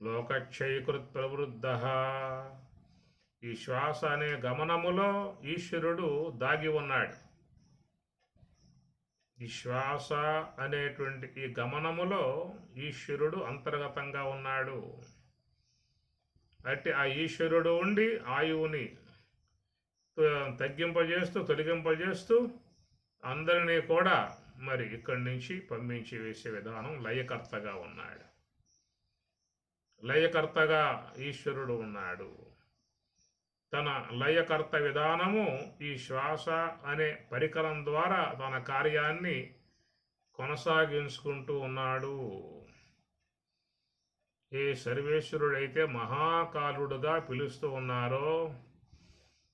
లోకక్షయకృత్ ప్రవృద్ధ, ఈ శ్వాస అనే గమనములో ఈశ్వరుడు దాగి ఉన్నాడు. ఈ శ్వాస అనేటువంటి ఈ గమనములో ఈశ్వరుడు అంతర్గతంగా ఉన్నాడు. అంటే ఆ ఈశ్వరుడు ఉండి ఆయువుని తగ్గింపజేస్తూ తొలగింపజేస్తూ అందరినీ కూడా మరి ఇక్కడి నుంచి పంపించి వేసే విధానం లయకర్తగా ఉన్నాడు. లయకర్తగా ఈశ్వరుడు ఉన్నాడు. తన లయకర్త విధానము ఈ శ్వాస అనే పరికరం ద్వారా తన కార్యాన్ని కొనసాగించుకుంటూ ఉన్నాడు. ఏ సర్వేశ్వరుడైతే మహాకాలుడుగా పిలుస్తూ ఉన్నారో,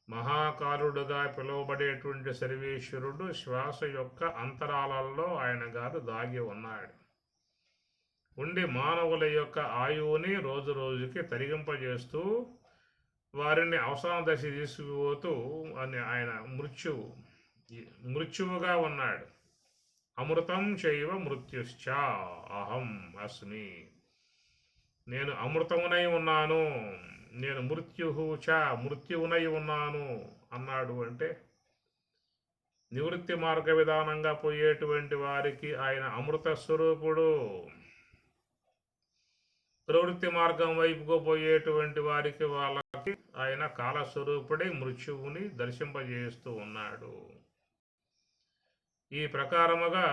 మహాకాలుడుగా పిలువబడేటువంటి సర్వేశ్వరుడు శ్వాస యొక్క అంతరాలలో ఆయన గారు దాగి ఉన్నాడు. ఉండి మానవుల యొక్క ఆయువుని రోజు రోజుకి తరిగింపజేస్తూ వారిని అవసాన దశ తీసుకుపోతూ అని ఆయన మృత్యువుగా ఉన్నాడు. అమృతం చైవ మృత్యుశ్చ అహం అస్మి. నేను అమృతమునై ఉన్నాను, నేను మృత్యువునై ఉన్నాను అన్నాడు. అంటే నివృత్తి మార్గ విధానంగా పోయేటువంటి వారికి ఆయన అమృత స్వరూపుడు. ప్రవృత్తి మార్గం వైపుకు పోయేటువంటి వారికి వాళ్ళకి ఆయన కాలస్వరూపుడై మృత్యువుని దర్శింపజేస్తూ ఉన్నాడు. ఈ ప్రకారముగా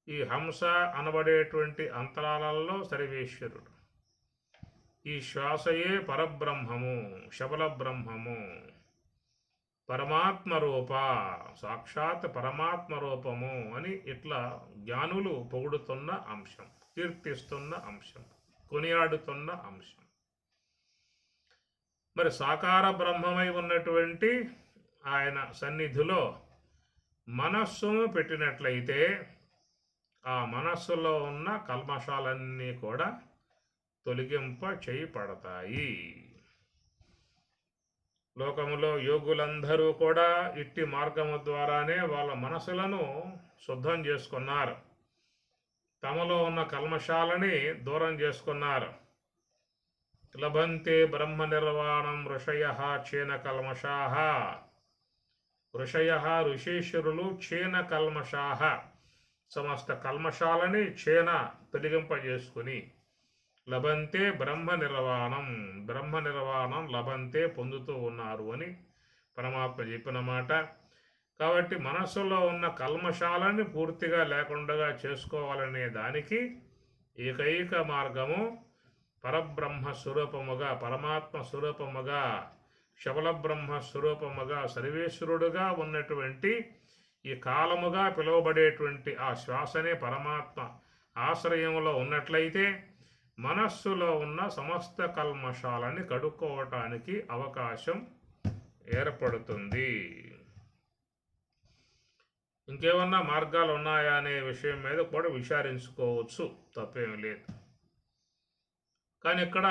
ఈ హంస అనబడేటువంటి అంతరాలలో సర్వేశ్వరుడు. ఈ శ్వాసయే పరబ్రహ్మము, శబల బ్రహ్మము, పరమాత్మ రూప, సాక్షాత్ పరమాత్మ రూపము అని ఇట్లా జ్ఞానులు పొగుడుతున్న అంశం, కీర్తిస్తున్న అంశం, కొనియాడుతున్న అంశం. మరి సాకార బ్రహ్మమై ఉన్నటువంటి ఆయన సన్నిధిలో మనస్సును పెట్టినట్లయితే ఆ మనస్సులో ఉన్న కల్మషాలన్నీ కూడా తొలగింప చేయబడతాయి. లోకములో యోగులందరూ కూడా ఇట్టి మార్గము ద్వారానే వాళ్ళ మనసులను శుద్ధం చేసుకున్నారు. తమలో ఉన్న కల్మషాలని దూరం చేసుకున్నారు. లభంతే బ్రహ్మ నిర్వాణం ఋషయః క్షీణ కల్మషాః. ఋషయః ఋషీశ్వరులు క్షీణ కల్మషాః, సమస్త కల్మషాలని క్షీణ తొలగింపజేసుకుని లభంతే బ్రహ్మ నిర్వాణం లభంతే పొందుతూ ఉన్నారు అని పరమాత్మ చెప్పిన మాట. కాబట్టి మనస్సులో ఉన్న కల్మషాలని పూర్తిగా లేకుండా చేసుకోవాలనే దానికి ఏకైక మార్గము పరబ్రహ్మ స్వరూపముగా, పరమాత్మ స్వరూపముగా, శబల బ్రహ్మ స్వరూపముగా, సర్వేశ్వరుడుగా ఉన్నటువంటి ఈ కాలముగా పిలువబడేటువంటి ఆ శ్వాసనే పరమాత్మ ఆశ్రయంలో ఉన్నట్లయితే మనస్సులో ఉన్న సమస్త కల్మషాలని కడుక్కోవటానికి అవకాశం ఏర్పడుతుంది. ఇంకేమన్నా మార్గాలు ఉన్నాయా అనే విషయం మీద కూడా విచారించుకోవచ్చు, తప్పేమీ లేదు. కానీ ఇక్కడ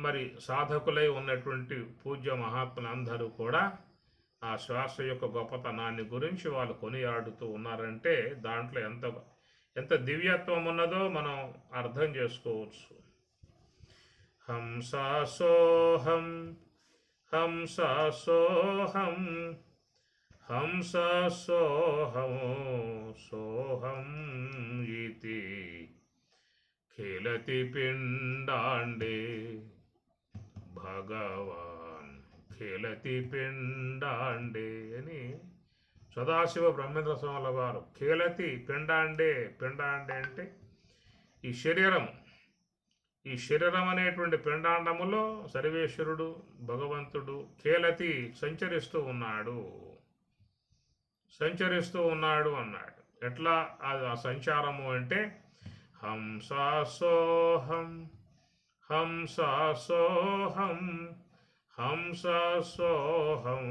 మరి సాధకులై ఉన్నటువంటి పూజ్య మహాత్ములందరూ కూడా ఆ శ్వాస యొక్క గొప్పతనాన్ని గురించి వాళ్ళు కొనియాడుతూ ఉన్నారంటే దాంట్లో ఎంత దివ్యత్వం ఉన్నదో మనం అర్థం చేసుకోవచ్చు. హంసా సోహం హంసా సోహం హంసా సోహం సోహం ఇతి ఖేలతి పిండాండే భగవాన్ ఖేలతి పిండాండే అని సదాశివ బ్రహ్మేంద్ర స్వాముల వారు ఖేలతి పిండాండే. పిండాండే అంటే ఈ శరీరం అనేటువంటి పిండాండములో సర్వేశ్వరుడు భగవంతుడు ఖేలతి సంచరిస్తూ ఉన్నాడు అన్నాడు. ఎట్లా ఆ సంచారము అంటే హంసా సోహం హంసా సోహం హంసా సోహం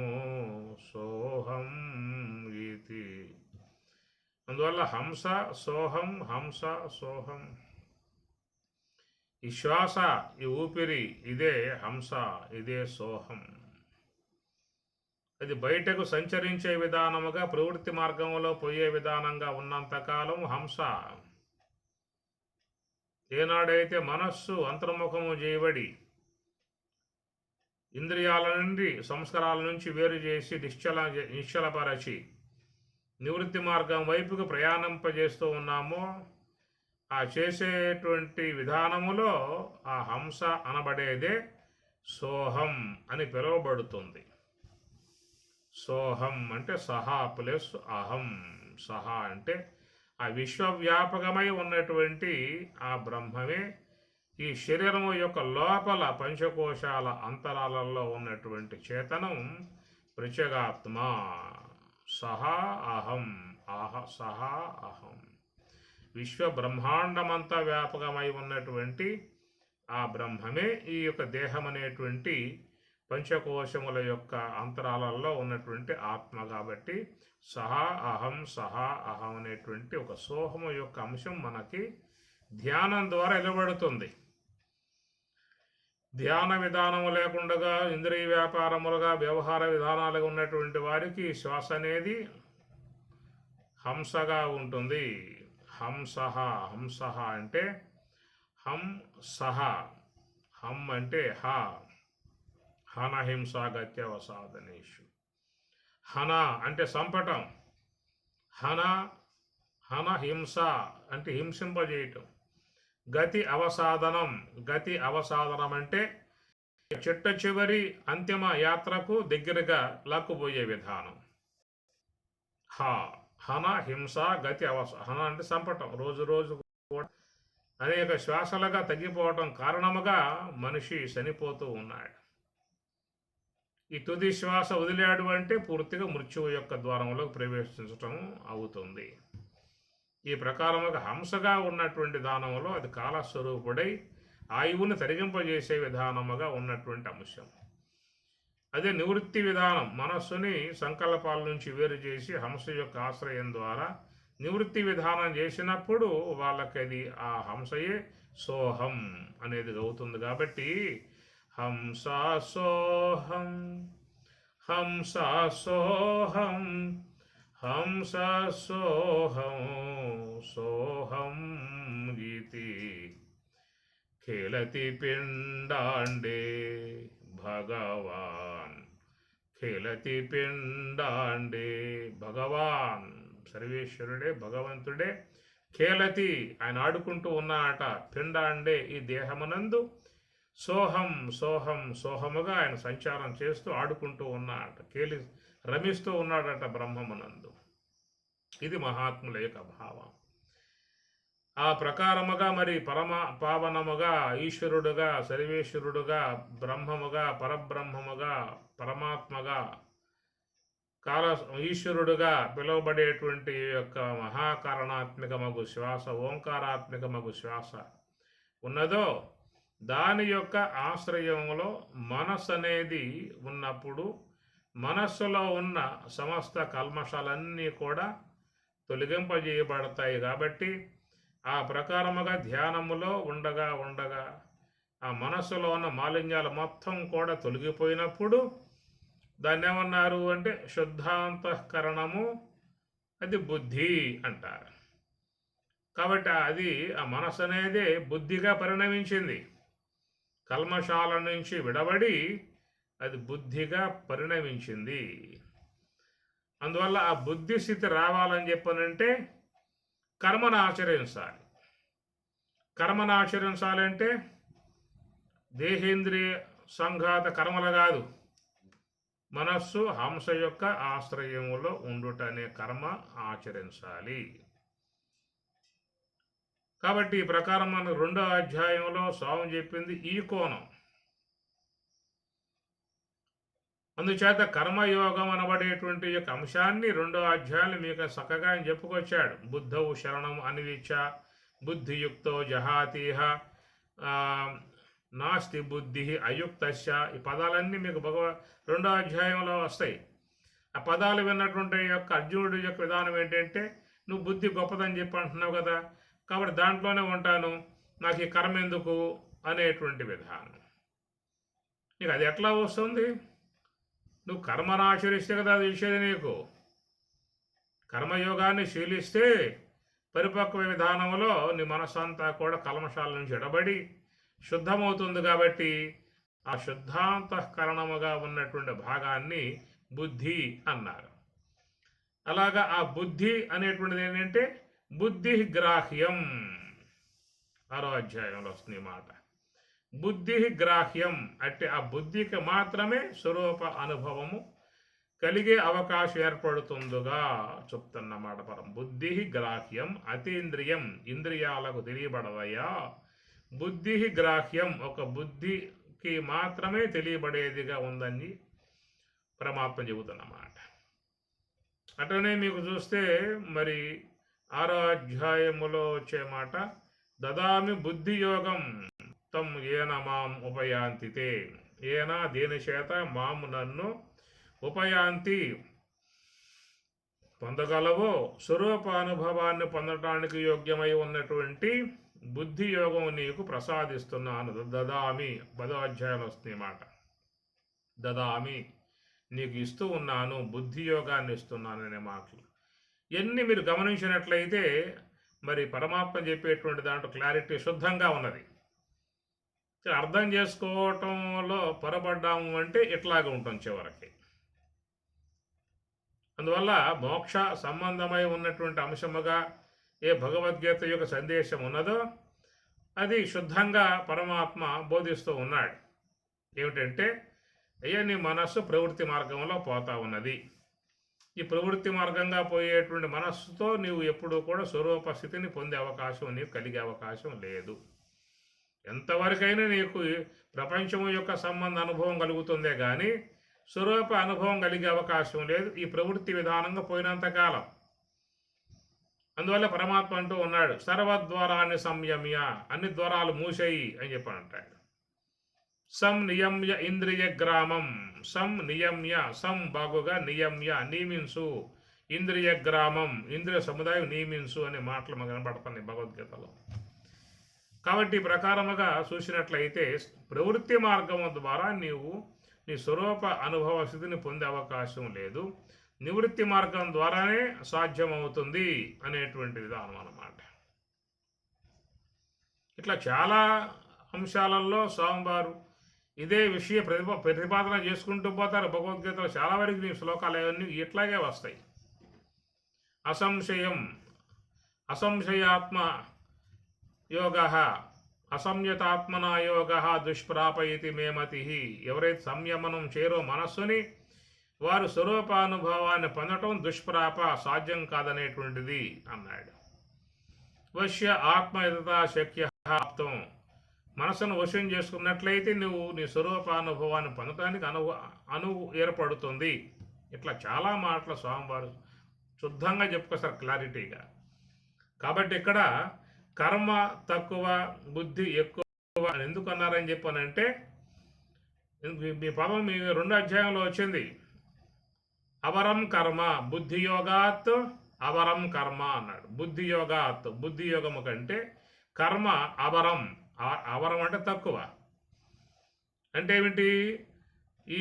సోహం ఇది. అందువల్ల హంస సోహం హంస సోహం. ఈ శ్వాస, ఈ ఊపిరి ఇదే హంస, ఇదే సోహం. అది బయటకు సంచరించే విధానముగా ప్రవృత్తి మార్గంలో పోయే విధానంగా ఉన్నంతకాలం హంస. ఏనాడైతే మనస్సు అంతర్ముఖము చేయబడి ఇంద్రియాల నుండి సంస్కారాల నుంచి వేరు చేసి నిశ్చలపరచి నివృత్తి మార్గం వైపుకు ప్రయాణింపజేస్తూ ఉన్నామో ఆ చేసేటువంటి విధానములో ఆ హంస అనబడేదే సోహం అని పిలువబడుతుంది. సోహం అంటే సహా ప్లస్ అహం. సహా అంటే ఆ విశ్వవ్యాపకమై ఉన్నటువంటి ఆ బ్రహ్మమే ఈ శరీరము యొక్క లోపల పంచకోశాల అంతరాలలో ఉన్నటువంటి చేతనం ప్రత్యేగాత్మ. సహా అహం సహా అహం. విశ్వ బ్రహ్మాండమంతా వ్యాపకమై ఉన్నటువంటి ఆ బ్రహ్మమే ఈ యొక్క దేహం అనేటువంటి పంచకోశముల యొక్క అంతరాలలో ఉన్నటువంటి ఆత్మ. కాబట్టి సహా అహం అనేటువంటి ఒక సోహము యొక్క అంశం మనకి ధ్యానం ద్వారా వెలువడుతుంది. ధ్యాన విధానము లేకుండా ఇంద్రియ వ్యాపారములుగా వ్యవహార విధానాలుగా ఉన్నటువంటి వారికి శ్వాస అనేది హంసగా ఉంటుంది. హంసహ అంటే హం సహ. హం అంటే హన హింసా గత్యవసాదనేషు. హన అంటే సంపటం. హన హింస అంటే హింసింపజేయటం. గతి అవసాదనం అంటే చిట్ట చివరి అంతిమ యాత్రకు దగ్గరగా లాక్కుపోయే విధానం. హన హింస గతి హన అంటే సంపటం. రోజు కూడా అనేక శ్వాసలుగా తగ్గిపోవటం కారణముగా మనిషి చనిపోతూ ఉన్నాడు. ఈ తుది శ్వాస వదిలాడు అంటే పూర్తిగా మృత్యువు యొక్క ద్వారంలోకి ప్రవేశించటం అవుతుంది. ఈ ప్రకారముగా హంసగా ఉన్నటువంటి దానములో అది కాలస్వరూపుడై ఆయువుని తరిగింపజేసే విధానముగా ఉన్నటువంటి అంశం. అదే నివృత్తి విధానం. మనస్సుని సంకల్పాల నుంచి వేరు చేసి హంస యొక్క ఆశ్రయం ద్వారా నివృత్తి విధానం చేసినప్పుడు వాళ్ళకి అది ఆ హంసయే సోహం అనేది అవుతుంది. కాబట్టి హంసా సోహం హంసా సోహం హంసా సోహం సోహం గీతి ఖేలతి పిండాండే భగవాన్ ఖేలతి పిండాండే. భగవాన్ సర్వేశ్వరుడే భగవంతుడే ఖేలతి ఆయన ఆడుకుంటూ ఉన్నాడట. పిండాండే ఈ దేహమునందు సోహముగా ఆయన సంచారం చేస్తూ ఆడుకుంటూ ఉన్నాడట. రమిస్తూ ఉన్నాడట బ్రహ్మమునందు. ఇది మహాత్ముల యొక్క భావం. ఆ ప్రకారముగా మరి పావనముగా ఈశ్వరుడుగా సర్వేశ్వరుడుగా బ్రహ్మముగా పరబ్రహ్మముగా పరమాత్మగా ఈశ్వరుడుగా పిలువబడేటువంటి యొక్క మహాకారణాత్మికమగు శ్వాస ఓంకారాత్మికమగు శ్వాస ఉన్నదో దాని యొక్క ఆశ్రయంలో మనస్సు అనేది ఉన్నప్పుడు మనస్సులో ఉన్న సమస్త కల్మషాలన్నీ కూడా తొలగింపజేయబడతాయి. కాబట్టి ఆ ప్రకారముగా ధ్యానములో ఉండగా ఆ మనస్సులో ఉన్న మాలిన్యాలు మొత్తం కూడా తొలగిపోయినప్పుడు దాన్ని ఏమన్నారు అంటే శుద్ధాంతఃకరణము, అది బుద్ధి అంటారు. కాబట్టి అది ఆ మనస్సు అనేది బుద్ధిగా పరిణమించింది. కల్మషాల నుంచి విడబడి అది బుద్ధిగా పరిణమించింది. అందువల్ల ఆ బుద్ధి స్థితి రావాలని చెప్పనంటే కర్మను ఆచరించాలి. కర్మను ఆచరించాలంటే దేహేంద్రియ సంఘాత కర్మలు కాదు, మనస్సు హంస యొక్క ఆశ్రయములో ఉండుట అనే కర్మ ఆచరించాలి. కాబట్టి ఈ ప్రకారం మనకు 2వ అధ్యాయంలో స్వామి చెప్పింది ఈ కోణం. అందుచేత కర్మయోగం అనబడేటువంటి యొక్క అంశాన్ని 2వ అధ్యాయంలో మీకు చక్కగా ఆయన చెప్పుకొచ్చాడు. బుద్ధౌ శరణం అనివిచ్చ బుద్ధియుక్తో జహాతీహ నాస్తి బుద్ధి అయుక్తస్య. ఈ పదాలన్నీ మీకు 2వ అధ్యాయంలో వస్తాయి. ఆ పదాలు విన్నటువంటి యొక్క అర్జునుడి యొక్క విధానం ఏంటంటే, నువ్వు బుద్ధి గొప్పదని చెప్పి అంటున్నావు కదా, కాబట్టి దాంట్లోనే ఉంటాను, నాకు ఈ కర్మ ఎందుకు అనేటువంటి విధానం. నీకు అది ఎట్లా వస్తుంది? నువ్వు కర్మను ఆచరిస్తే కదా అది ఇచ్చేది నీకు. కర్మయోగాన్ని శీలిస్తే పరిపక్వ విధానంలో నీ మనస్సంతా కూడా కల్మషాల నుంచి ఎడబడి శుద్ధమవుతుంది. కాబట్టి ఆ శుద్ధాంతఃకరణముగా ఉన్నటువంటి భాగాన్ని బుద్ధి అన్నారు. అలాగా ఆ బుద్ధి అనేటువంటిది ఏంటంటే బుద్ధి గ్రాహ్యం. 6వ అధ్యాయంలో వస్తుంది మాట. బుద్ధి గ్రాహ్యం అంటే ఆ బుద్ధికి మాత్రమే స్వరూప అనుభవము కలిగే అవకాశం ఏర్పడుతుందిగా చెప్తున్నమాట పరం. బుద్ధి గ్రాహ్యం అతీంద్రియం, ఇంద్రియాలకు తెలియబడవయ్యా. బుద్ధి గ్రాహ్యం ఒక బుద్ధికి మాత్రమే తెలియబడేదిగా ఉందని పరమాత్మ చెబుతున్నమాట. అట్లనే మీకు చూస్తే మరి 6వ అధ్యాయములో వచ్చే మాట, దదామి బుద్ధి యోగం తం ఏన మాం ఉపయాంతితే. ఏన దేని చేత మాము నన్ను ఉపయాంతి పొందగలవో స్వరూపానుభవాన్ని పొందటానికి యోగ్యమై ఉన్నటువంటి బుద్ధి యోగం నీకు ప్రసాదిస్తున్నాను. దదామి 10వ అధ్యాయంలో వస్తుంది మాట. దదామి నీకు ఇస్తూ ఉన్నాను, బుద్ధి యోగాన్ని ఇస్తున్నాను అనే మాటలు ఇవన్నీ మీరు గమనించినట్లయితే మరి పరమాత్మ చెప్పేటువంటి దాంట్లో క్లారిటీ శుద్ధంగా ఉన్నది. అర్థం చేసుకోవటంలో పొరపడ్డాము అంటే ఇట్లాగే ఉంటాం చివరికి. అందువల్ల మోక్ష సంబంధమై ఉన్నటువంటి అంశముగా ఏ భగవద్గీత యొక్క సందేశం ఉన్నదో అది శుద్ధంగా పరమాత్మ బోధిస్తూ ఉన్నాడు. ఏమిటంటే, అయ్యా నీ మనస్సు ప్రవృత్తి మార్గంలో పోతా ఉన్నది. ఈ ప్రవృత్తి మార్గంగా పోయేటువంటి మనస్సుతో నీవు ఎప్పుడూ కూడా స్వరూప స్థితిని పొందే అవకాశం నీకు కలిగే అవకాశం లేదు. ఎంతవరకైనా నీకు ప్రపంచం యొక్క సంబంధ అనుభవం కలుగుతుందే కానీ స్వరూప అనుభవం కలిగే అవకాశం లేదు ఈ ప్రవృత్తి విధానంగా పోయినంతకాలం. అందువల్ల పరమాత్మ అంటూ ఉన్నాడు, సర్వద్వారాన్ని సంయమ్య, అన్ని ద్వారాలు మూసేయి అని చెప్పి అంటాడు. సం నియమ్య ఇంద్రియ గ్రామం, సం నియమ్య, సం బాగుగా నియమ్య నియమించు, ఇంద్రియ గ్రామం ఇంద్రియ సముదాయం నియమించు అనే మాటలు మనకు కనపడుతున్నాయి భగవద్గీతలో. కాబట్టి ఈ ప్రకారముగా చూసినట్లయితే ప్రవృత్తి మార్గం ద్వారా నీవు నీ స్వరూప అనుభవ స్థితిని పొందే అవకాశం లేదు, నివృత్తి మార్గం ద్వారానే సాధ్యమవుతుంది అనేటువంటి విధానం అన్నమాట. ఇట్లా చాలా అంశాలలో స్వామివారు ఇదే విషయ ప్రతిపాదన చేసుకుంటూ పోతారు. భగవద్గీతలో చాలా వరకు ఈ శ్లోకాలు అవన్నీ ఇట్లాగే వస్తాయి. అసంశయం, అసంశయాత్మ యోగ, అసంయతాత్మనా యోగ దుష్ప్రాపయతి మేమతి. ఎవరైతే సంయమనం చేయరో మనస్సుని వారు స్వరూపానుభవాన్ని పొందటం దుష్ప్రాప, సాధ్యం కాదనేటువంటిది అన్నాడు. వశ్య ఆత్మయథా శక్య ఆప్తం, మనసును వశం చేసుకున్నట్లయితే నువ్వు నీ స్వరూపానుభవాన్ని పొందటానికి అనువు ఏర్పడుతుంది. ఇట్లా చాలా మాటలు స్వామివారు శుద్ధంగా చెప్పుకొస్తారు క్లారిటీగా. కాబట్టి ఇక్కడ కర్మ తక్కువ బుద్ధి ఎక్కువ అని ఎందుకు అన్నారని చెప్పానంటే, మీ పదం మీ 2వ అధ్యాయంలో వచ్చింది. అవరం కర్మ బుద్ధి యోగాత్ అవరం కర్మ అన్నాడు. బుద్ధి యోగాత్, బుద్ధి యోగము కంటే కర్మ అవరం. అవరం అంటే తక్కువ. అంటే ఏమిటి? ఈ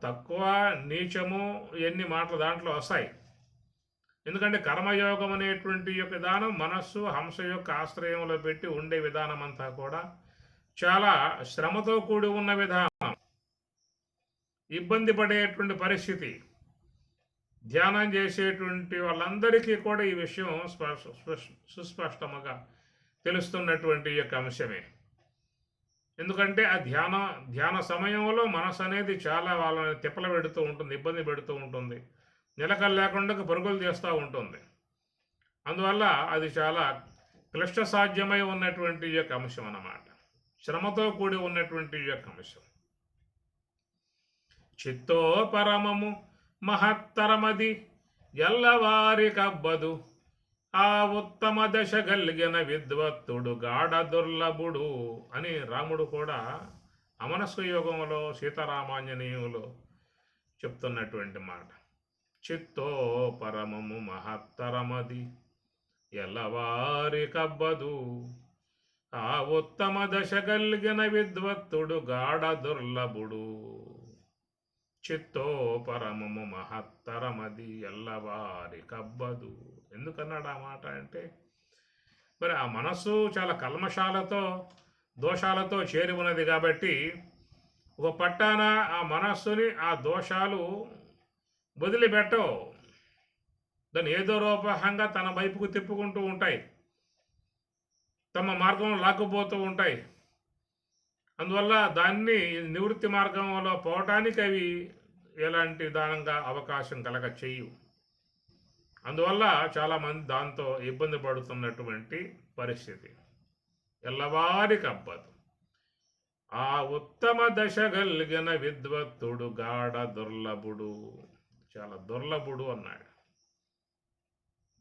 తక్కువ నీచము ఎన్ని మాటలు దాంట్లో వస్తాయి. ఎందుకంటే కర్మయోగం అనేటువంటి యొక్క విధానం మనస్సు హంస యొక్క ఆశ్రయంలో పెట్టి ఉండే విధానం అంతా కూడా చాలా శ్రమతో కూడి ఉన్న విధానం, ఇబ్బంది పడేటువంటి పరిస్థితి. ధ్యానం చేసేటువంటి వాళ్ళందరికీ కూడా ఈ విషయం సుస్పష్టముగా తెలుస్తున్నటువంటి యొక్క అంశమే. ఎందుకంటే ఆ ధ్యాన సమయంలో మనసు అనేది చాలా వాళ్ళని తిప్పలు పెడుతూ ఉంటుంది, ఇబ్బంది పెడుతూ ఉంటుంది, నిలకడ లేకుండా పరుగులు చేస్తూ ఉంటుంది. అందువల్ల అది చాలా క్లిష్ట సాధ్యమై ఉన్నటువంటి యొక్క అంశం అన్నమాట, శ్రమతో కూడి ఉన్నటువంటి యొక్క అంశం. చిత్తో పరమము మహత్తరమది ఎల్లవారి కబ్బదు, ఆ ఉత్తమ దశ గలిగిన విద్వత్తుడు గాఢ దుర్లభుడు అని రాముడు కూడా అమనస్క యోగంలో సీతారామాంజనేయులో చెప్తున్నటువంటి మాట. చిత్తో పరమము మహత్తరమది ఎల్లవారి కబ్బదు, ఆ ఉత్తమ దశ గలిగిన విద్వత్తుడు గాఢ దుర్లభుడు. చిత్తో పరమము మహత్తరమది ఎల్లవారి కబ్బదు. ఎందుకన్నాడు ఆ మాట అంటే, మరి ఆ మనస్సు చాలా కల్మషాలతో దోషాలతో చేరి ఉన్నది కాబట్టి ఒక పట్టాన ఆ మనస్సుని ఆ దోషాలు వదిలిపెట్టవు, దాన్ని ఏదో రూపంగా తన వైపుకు తిప్పుకుంటూ ఉంటాయి, తమ మార్గంలో లాక్కుపోతూ ఉంటాయి. అందువల్ల దాన్ని నివృత్తి మార్గంలో పోవటానికి అవి ఎలాంటి విధానంగా అవకాశం కలగ చెయ్యు. అందువల్ల చాలామంది దాంతో ఇబ్బంది పడుతున్నటువంటి పరిస్థితి. ఎల్లవారికి అబ్బదు, ఆ ఉత్తమ దశ గలిగిన విద్వత్తుడు గాఢ దుర్లభుడు, చాలా దుర్లభుడు అన్నాడు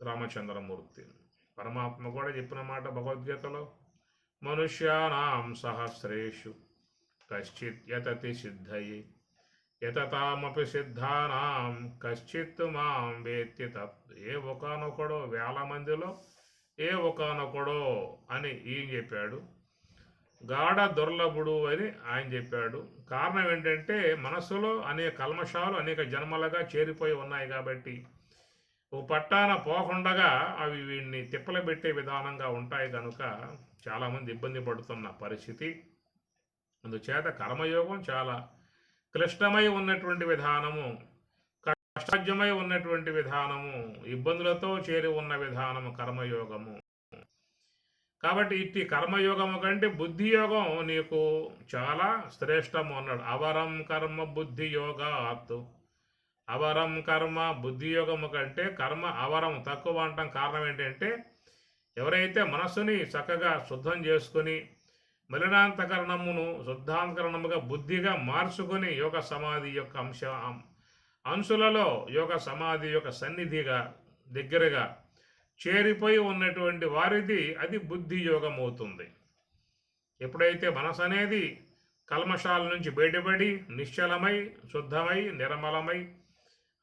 రామచంద్రమూర్తి. పరమాత్మ కూడా చెప్పిన మాట భగవద్గీతలో, మనుష్యానాం సహస్రేషు కశ్చిత్ యతతి సిద్ధయే యతతామపి సిద్ధానాం కశ్చిత్ మాం వేత్తి తత్. ఏ ఒకానొకడో, వేల మందిలో ఏ ఒకానొకడో అని ఈయన చెప్పాడు, గాఢ దుర్లభుడు అని ఆయన చెప్పాడు. కారణం ఏంటంటే మనస్సులో అనేక కల్మషాలు అనేక జన్మలుగా చేరిపోయి ఉన్నాయి కాబట్టి ఓ పట్టాన పోకుండగా అవి వీడిని తిప్పలు పెట్టే విధానంగా ఉంటాయి కనుక చాలామంది ఇబ్బంది పడుతున్న పరిస్థితి. అందుచేత కర్మయోగం చాలా క్లిష్టమై ఉన్నటువంటి విధానము, కష్టమై ఉన్నటువంటి విధానము, ఇబ్బందులతో చేరి ఉన్న విధానము కర్మయోగము. కాబట్టి ఇట్టి కర్మయోగము కంటే బుద్ధి యోగం నీకు చాలా శ్రేష్టము అన్నాడు. అవరం కర్మ బుద్ధి యోగాత్. అవరం కర్మ బుద్ధి యోగము కంటే కర్మ అవరం తక్కువ అంటాం. కారణం ఏంటంటే ఎవరైతే మనస్సుని చక్కగా శుద్ధం చేసుకుని మలినాంతకరణమును శుద్ధాంతకరణముగా బుద్ధిగా మార్చుకొని యోగ సమాధి యొక్క అంశులలో యోగ సమాధి యొక్క సన్నిధిగా దగ్గరగా చేరిపోయి ఉన్నటువంటి వారిది అది బుద్ధి యోగం అవుతుంది. ఎప్పుడైతే మనసు అనేది కల్మషాల నుంచి బయటపడి నిశ్చలమై శుద్ధమై నిర్మలమై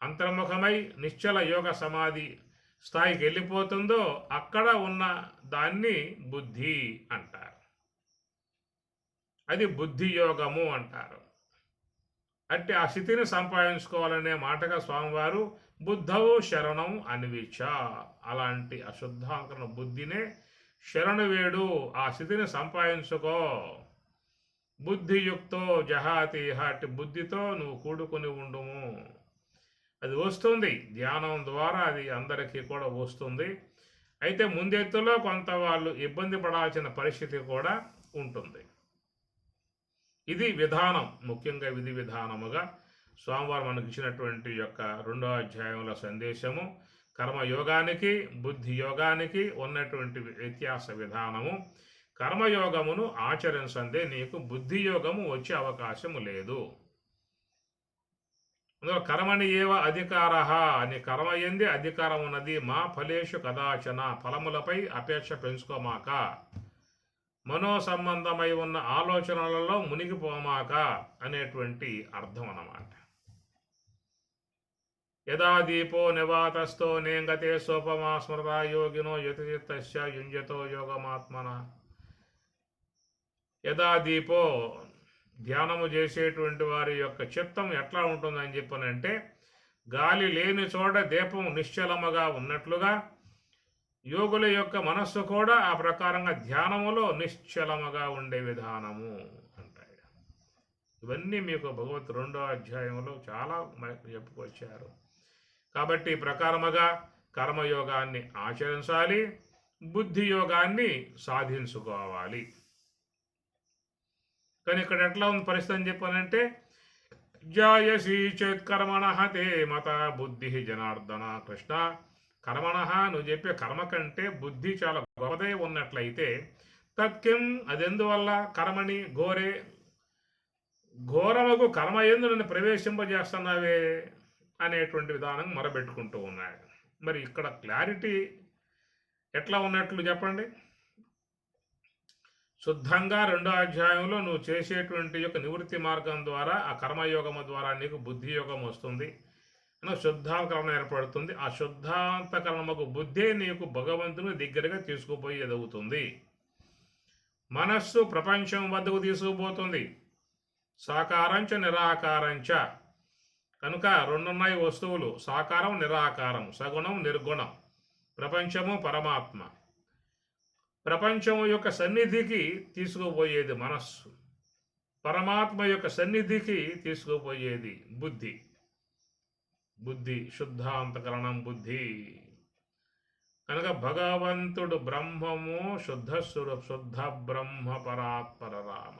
అంతర్ముఖమై నిశ్చల యోగ సమాధి స్థాయికి వెళ్ళిపోతుందో అక్కడ ఉన్న దాన్ని బుద్ధి అంటారు, అది బుద్ధి యోగము అంటారు. అంటే ఆ స్థితిని సంపాదించుకోవాలనే మాటగా స్వామివారు బుద్ధవు శరణం అన్విచ, అలాంటి అశుద్ధాంకరణ బుద్ధినే శరణు వేడు, ఆ స్థితిని సంపాదించుకో. బుద్ధియుక్తో జహాతి, అట్టి బుద్ధితో నువ్వు కూడుకుని ఉండుము. అది వస్తుంది, ధ్యానం ద్వారా అది అందరికీ కూడా వస్తుంది. అయితే ముందెత్తులో కొంత వాళ్ళు ఇబ్బంది పడాల్సిన పరిస్థితి కూడా ఉంటుంది. ఇది విధానం, ముఖ్యంగా విధి విధానముగా స్వామివారు మనకు ఇచ్చినటువంటి యొక్క 2వ అధ్యాయంలో సందేశము. కర్మయోగానికి బుద్ధి యోగానికి ఉన్నటువంటి వ్యత్యాస విధానము. కర్మయోగమును ఆచరించందే నీకు బుద్ధి యోగము వచ్చే అవకాశము లేదు. అందులో కర్మని ఏవ అధికార అని, కర్మ ఎందే అధికారం ఉన్నది. మా ఫలేషు కదాచన, ఫలములపై అపేక్ష పెంచుకోమాక, మనో సంబంధమై ఉన్న ఆలోచనలలో మునిగిపోమాక అనేటువంటి అర్థం అన్నమాట. యదా దీపో నివాతస్థో నేంగతే సోపమా స్మృతా యోగినో యతచిత్తస్య యుంజతో యోగమాత్మన. యదా దీపో, ధ్యానము చేసేటువంటి వారి యొక్క చిత్తం ఎట్లా ఉంటుందని చెప్పనంటే గాలి లేని చోట దీపం నిశ్చలముగా ఉన్నట్లుగా యోగుల యొక్క మనస్సు కూడా ఆ ప్రకారంగా ధ్యానములో నిశ్చలముగా ఉండే విధానము అంటాయి. ఇవన్నీ మీకు భగవత్ 2వ అధ్యాయంలో చాలా చెప్పుకొచ్చారు. కాబట్టి ఈ ప్రకారముగా కర్మయోగాన్ని ఆచరించాలి, బుద్ధి యోగాన్ని సాధించుకోవాలి. కానీ ఇక్కడ ఎట్లా ఉంది పరిస్థితి అని చెప్పానంటే, జాయసి చేత్ కర్మణ తే మత బుద్ధి జనార్దన కృష్ణ. కర్మణ నువ్వు చెప్పే కర్మ కంటే బుద్ధి చాలా గొప్పదై ఉన్నట్లయితే తత్కిం అదెందువల్ల కర్మని ఘోరముకు కర్మ ఎందు నన్ను ప్రవేశింపజేస్తున్నావే అనేటువంటి విధానం మొరబెట్టుకుంటూ ఉన్నాడు. మరి ఇక్కడ క్లారిటీ ఎట్లా ఉన్నట్లు చెప్పండి. శుద్ధంగా 2వ అధ్యాయంలో నువ్వు చేసేటువంటి యొక్క నివృత్తి మార్గం ద్వారా ఆ కర్మయోగము ద్వారా నీకు బుద్ధి యోగం వస్తుంది, శుద్ధాంతకరణ ఏర్పడుతుంది. ఆ శుద్ధాంతకరణముకు బుద్ధే నీకు భగవంతుని దగ్గరగా తీసుకుపోయి ఎదుగుతుంది. మనస్సు ప్రపంచం వద్దకు తీసుకుపోతుంది. సాకారంచ నిరాకారంచ. కనుక రెండున్నాయి వస్తువులు, సాకారం నిరాకారం, సగుణం నిర్గుణం, ప్రపంచము పరమాత్మ. ప్రపంచము యొక్క సన్నిధికి తీసుకుపోయేది మనస్సు, పరమాత్మ యొక్క సన్నిధికి తీసుకుపోయేది బుద్ధి. బుద్ధి శుద్ధాంతకరణం బుద్ధి. కనుక భగవంతుడు బ్రహ్మము శుద్ధ స్వరూప, శుద్ధ బ్రహ్మ పరాత్పర రామ.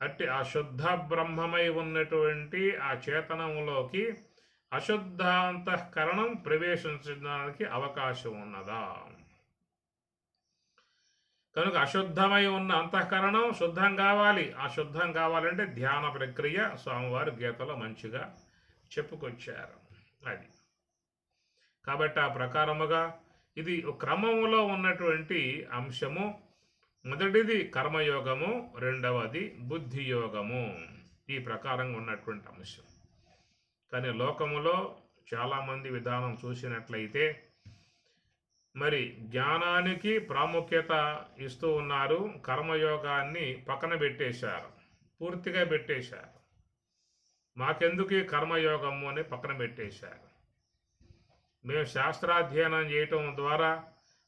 అట్టి ఆ శుద్ధ బ్రహ్మమై ఉన్నటువంటి ఆ చేతనములోకి అశుద్ధాంతఃకరణం ప్రవేశించడానికి అవకాశం ఉన్నదా? కనుక అశుద్ధమై ఉన్న అంతఃకరణం శుద్ధం కావాలి. ఆ శుద్ధం కావాలంటే ధ్యాన ప్రక్రియ స్వామివారు గీతలో మంచిగా చెప్పుకొచ్చారు. అది కాబట్టి ఆ ప్రకారముగా ఇది క్రమములో ఉన్నటువంటి అంశము. మొదటిది కర్మయోగము, రెండవది బుద్ధి యోగము. ఈ ప్రకారంగా ఉన్నటువంటి అంశం. కానీ లోకములో చాలామంది విధానం చూసినట్లయితే మరి జ్ఞానానికి ప్రాముఖ్యత ఇస్తూ ఉన్నారు, కర్మయోగాన్ని పక్కన పెట్టేశారు, పూర్తిగా పెట్టేశారు. మాకెందుకు ఈ కర్మయోగము అని పక్కన పెట్టేశారు. మేము శాస్త్రాధ్యయనం చేయటం ద్వారా,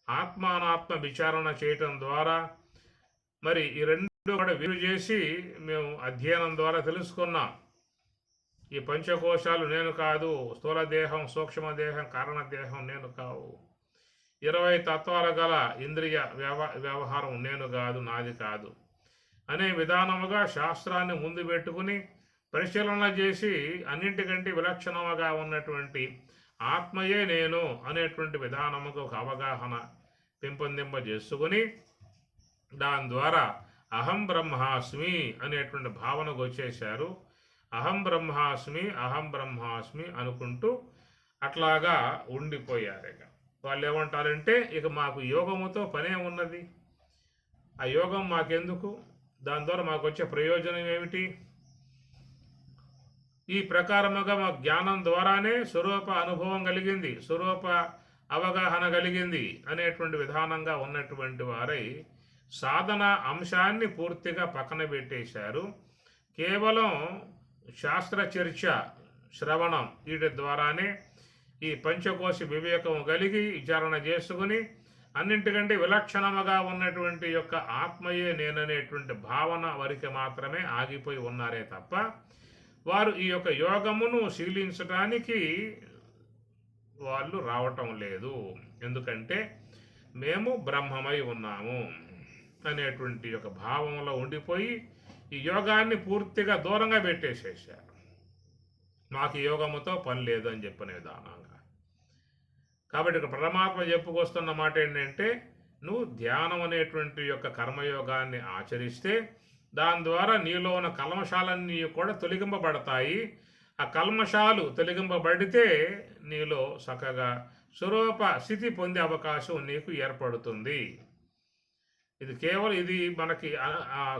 ఆత్మానాత్మ విచారణ చేయటం ద్వారా, మరి ఈ రెండు కూడా వీరు చేసి మేము అధ్యయనం ద్వారా తెలుసుకున్నాం. ఈ పంచకోశాలు నేను కాదు, స్థూల దేహం, సూక్ష్మదేహం, కారణదేహం నేను కావు, 20 తత్వాలు గల ఇంద్రియ వ్యవహారం నేను కాదు, నాది కాదు అనే విధానముగా శాస్త్రాన్ని ముందు పెట్టుకుని పరిశీలన చేసి అన్నింటికంటే విలక్షణముగా ఉన్నటువంటి ఆత్మయే నేను అనేటువంటి విధానముకు ఒక అవగాహన పెంపొందింపజేసుకుని దాని ద్వారా అహం బ్రహ్మాస్మి అనేటువంటి భావనకు వచ్చేశారు. అహం బ్రహ్మాస్మి, అహం బ్రహ్మాస్మి అనుకుంటూ అట్లాగా ఉండిపోయారు. ఇక వాళ్ళు ఏమంటారంటే, ఇక మాకు యోగముతో పనే ఉన్నది, ఆ యోగం మాకెందుకు, దాని ద్వారా మాకు వచ్చే ప్రయోజనం ఏమిటి, ఈ ప్రకారముగా మా జ్ఞానం ద్వారానే స్వరూప అనుభవం కలిగింది, స్వరూప అవగాహన కలిగింది అనేటువంటి విధానంగా ఉన్నటువంటి వారై సాధన అంశాన్ని పూర్తిగా పక్కన పెట్టేశారు. కేవలం శాస్త్ర చర్చ, శ్రవణం వీటి ద్వారానే ఈ పంచకోశ వివేకం కలిగి విచారణ చేసుకుని అన్నింటికంటే విలక్షణముగా ఉన్నటువంటి యొక్క ఆత్మయే నేననేటువంటి భావన వరకు మాత్రమే ఆగిపోయి ఉన్నారే తప్ప వారు ఈ యొక్క యోగమును శీలించడానికి వాళ్ళు రావటం లేదు. ఎందుకంటే మేము బ్రహ్మమై ఉన్నాము అనేటువంటి యొక్క భావంలో ఉండిపోయి ఈ యోగాన్ని పూర్తిగా దూరంగా పెట్టేసేసారు. మాకు యోగముతో పని లేదు అని చెప్పిన విధానంగా. కాబట్టి ఇక్కడ పరమాత్మ చెప్పుకొస్తున్న మాట ఏంటంటే, నువ్వు ధ్యానం అనేటువంటి యొక్క కర్మయోగాన్ని ఆచరిస్తే దాని ద్వారా నీలో ఉన్న కల్మషాలన్నీ కూడా తొలగింపబడతాయి. ఆ కల్మషాలు తొలగింపబడితే నీలో చక్కగా స్వరూప స్థితి పొందే అవకాశం నీకు ఏర్పడుతుంది. ఇది కేవలం ఇది మనకి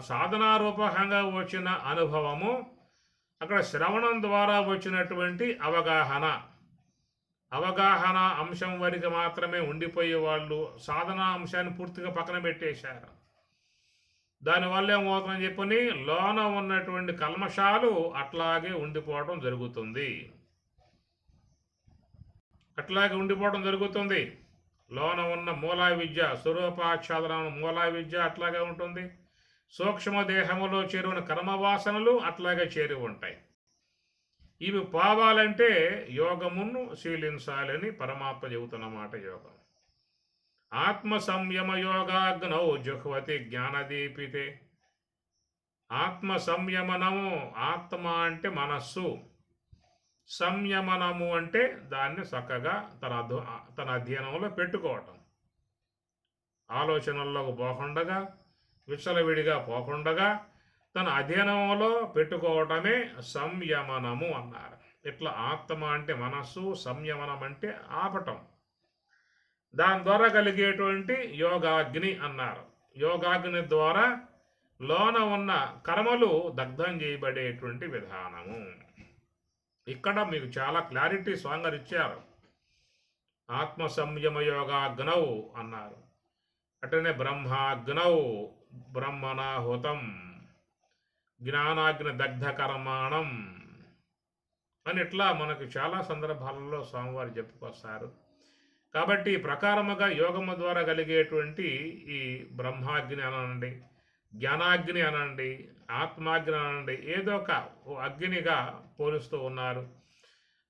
సాధనారూపకంగా వచ్చిన అనుభవము, అక్కడ శ్రవణం ద్వారా వచ్చినటువంటి అవగాహన అంశం వరకు మాత్రమే ఉండిపోయే వాళ్ళు సాధనా అంశాన్ని పూర్తిగా పక్కన పెట్టేశారు. దానివల్ల ఏమవుతుందని చెప్పని లోన ఉన్నటువంటి కల్మషాలు అట్లాగే ఉండిపోవడం జరుగుతుంది. అట్లాగే ఉండిపోవడం జరుగుతుంది. లోన ఉన్న మూలా విద్య, స్వరూపాచ్ఛాదనం మూలా విద్య అట్లాగే ఉంటుంది. సూక్ష్మ దేహములో చేరిన కర్మవాసనలు అట్లాగే చేరి ఉంటాయి. ఇవి పోవాలంటే యోగమును శీలించాలని పరమాత్మ చెబుతున్నమాట. యోగం ఆత్మ సంయమ యోగాగ్నౌ జుహ్వతి జ్ఞానదీపితే. ఆత్మ సంయమనము, ఆత్మ అంటే మనస్సు, సంయమనము అంటే దాన్ని చక్కగా తన అధ్యయనంలో పెట్టుకోవటం. ఆలోచనల్లోకి పోకుండగా, విచ్చలవిడిగా పోకుండగా తన అధీనంలో పెట్టుకోవటమే సంయమనము అన్నారు. ఇట్లా ఆత్మ అంటే మనస్సు, సంయమనం అంటే ఆపటం. దాని ద్వారా కలిగేటువంటి యోగాగ్ని అన్నారు. యోగాగ్ని ద్వారా లోన ఉన్న కర్మలు దగ్ధం చేయబడేటువంటి విధానము. ఇక్కడ మీకు చాలా క్లారిటీ స్వాంగర్ ఇచ్చారు. ఆత్మ సంయమ యోగాగ్నౌ అన్నారు. అటనే బ్రహ్మాగ్నౌ బ్రహ్మణాహుతం జ్ఞానాగ్ని దగ్ధ కర్మాణం అని ఇట్లా మనకు చాలా సందర్భాలలో స్వామివారు చెప్పుకొస్తారు. కాబట్టి ఈ ప్రకారముగా యోగము ద్వారా కలిగేటువంటి ఈ బ్రహ్మాగ్ని అనండి, జ్ఞానాగ్ని అనండి, ఆత్మాగ్ని అనండి, ఏదో ఒక అగ్నిగా పోలుస్తూ ఉన్నారు.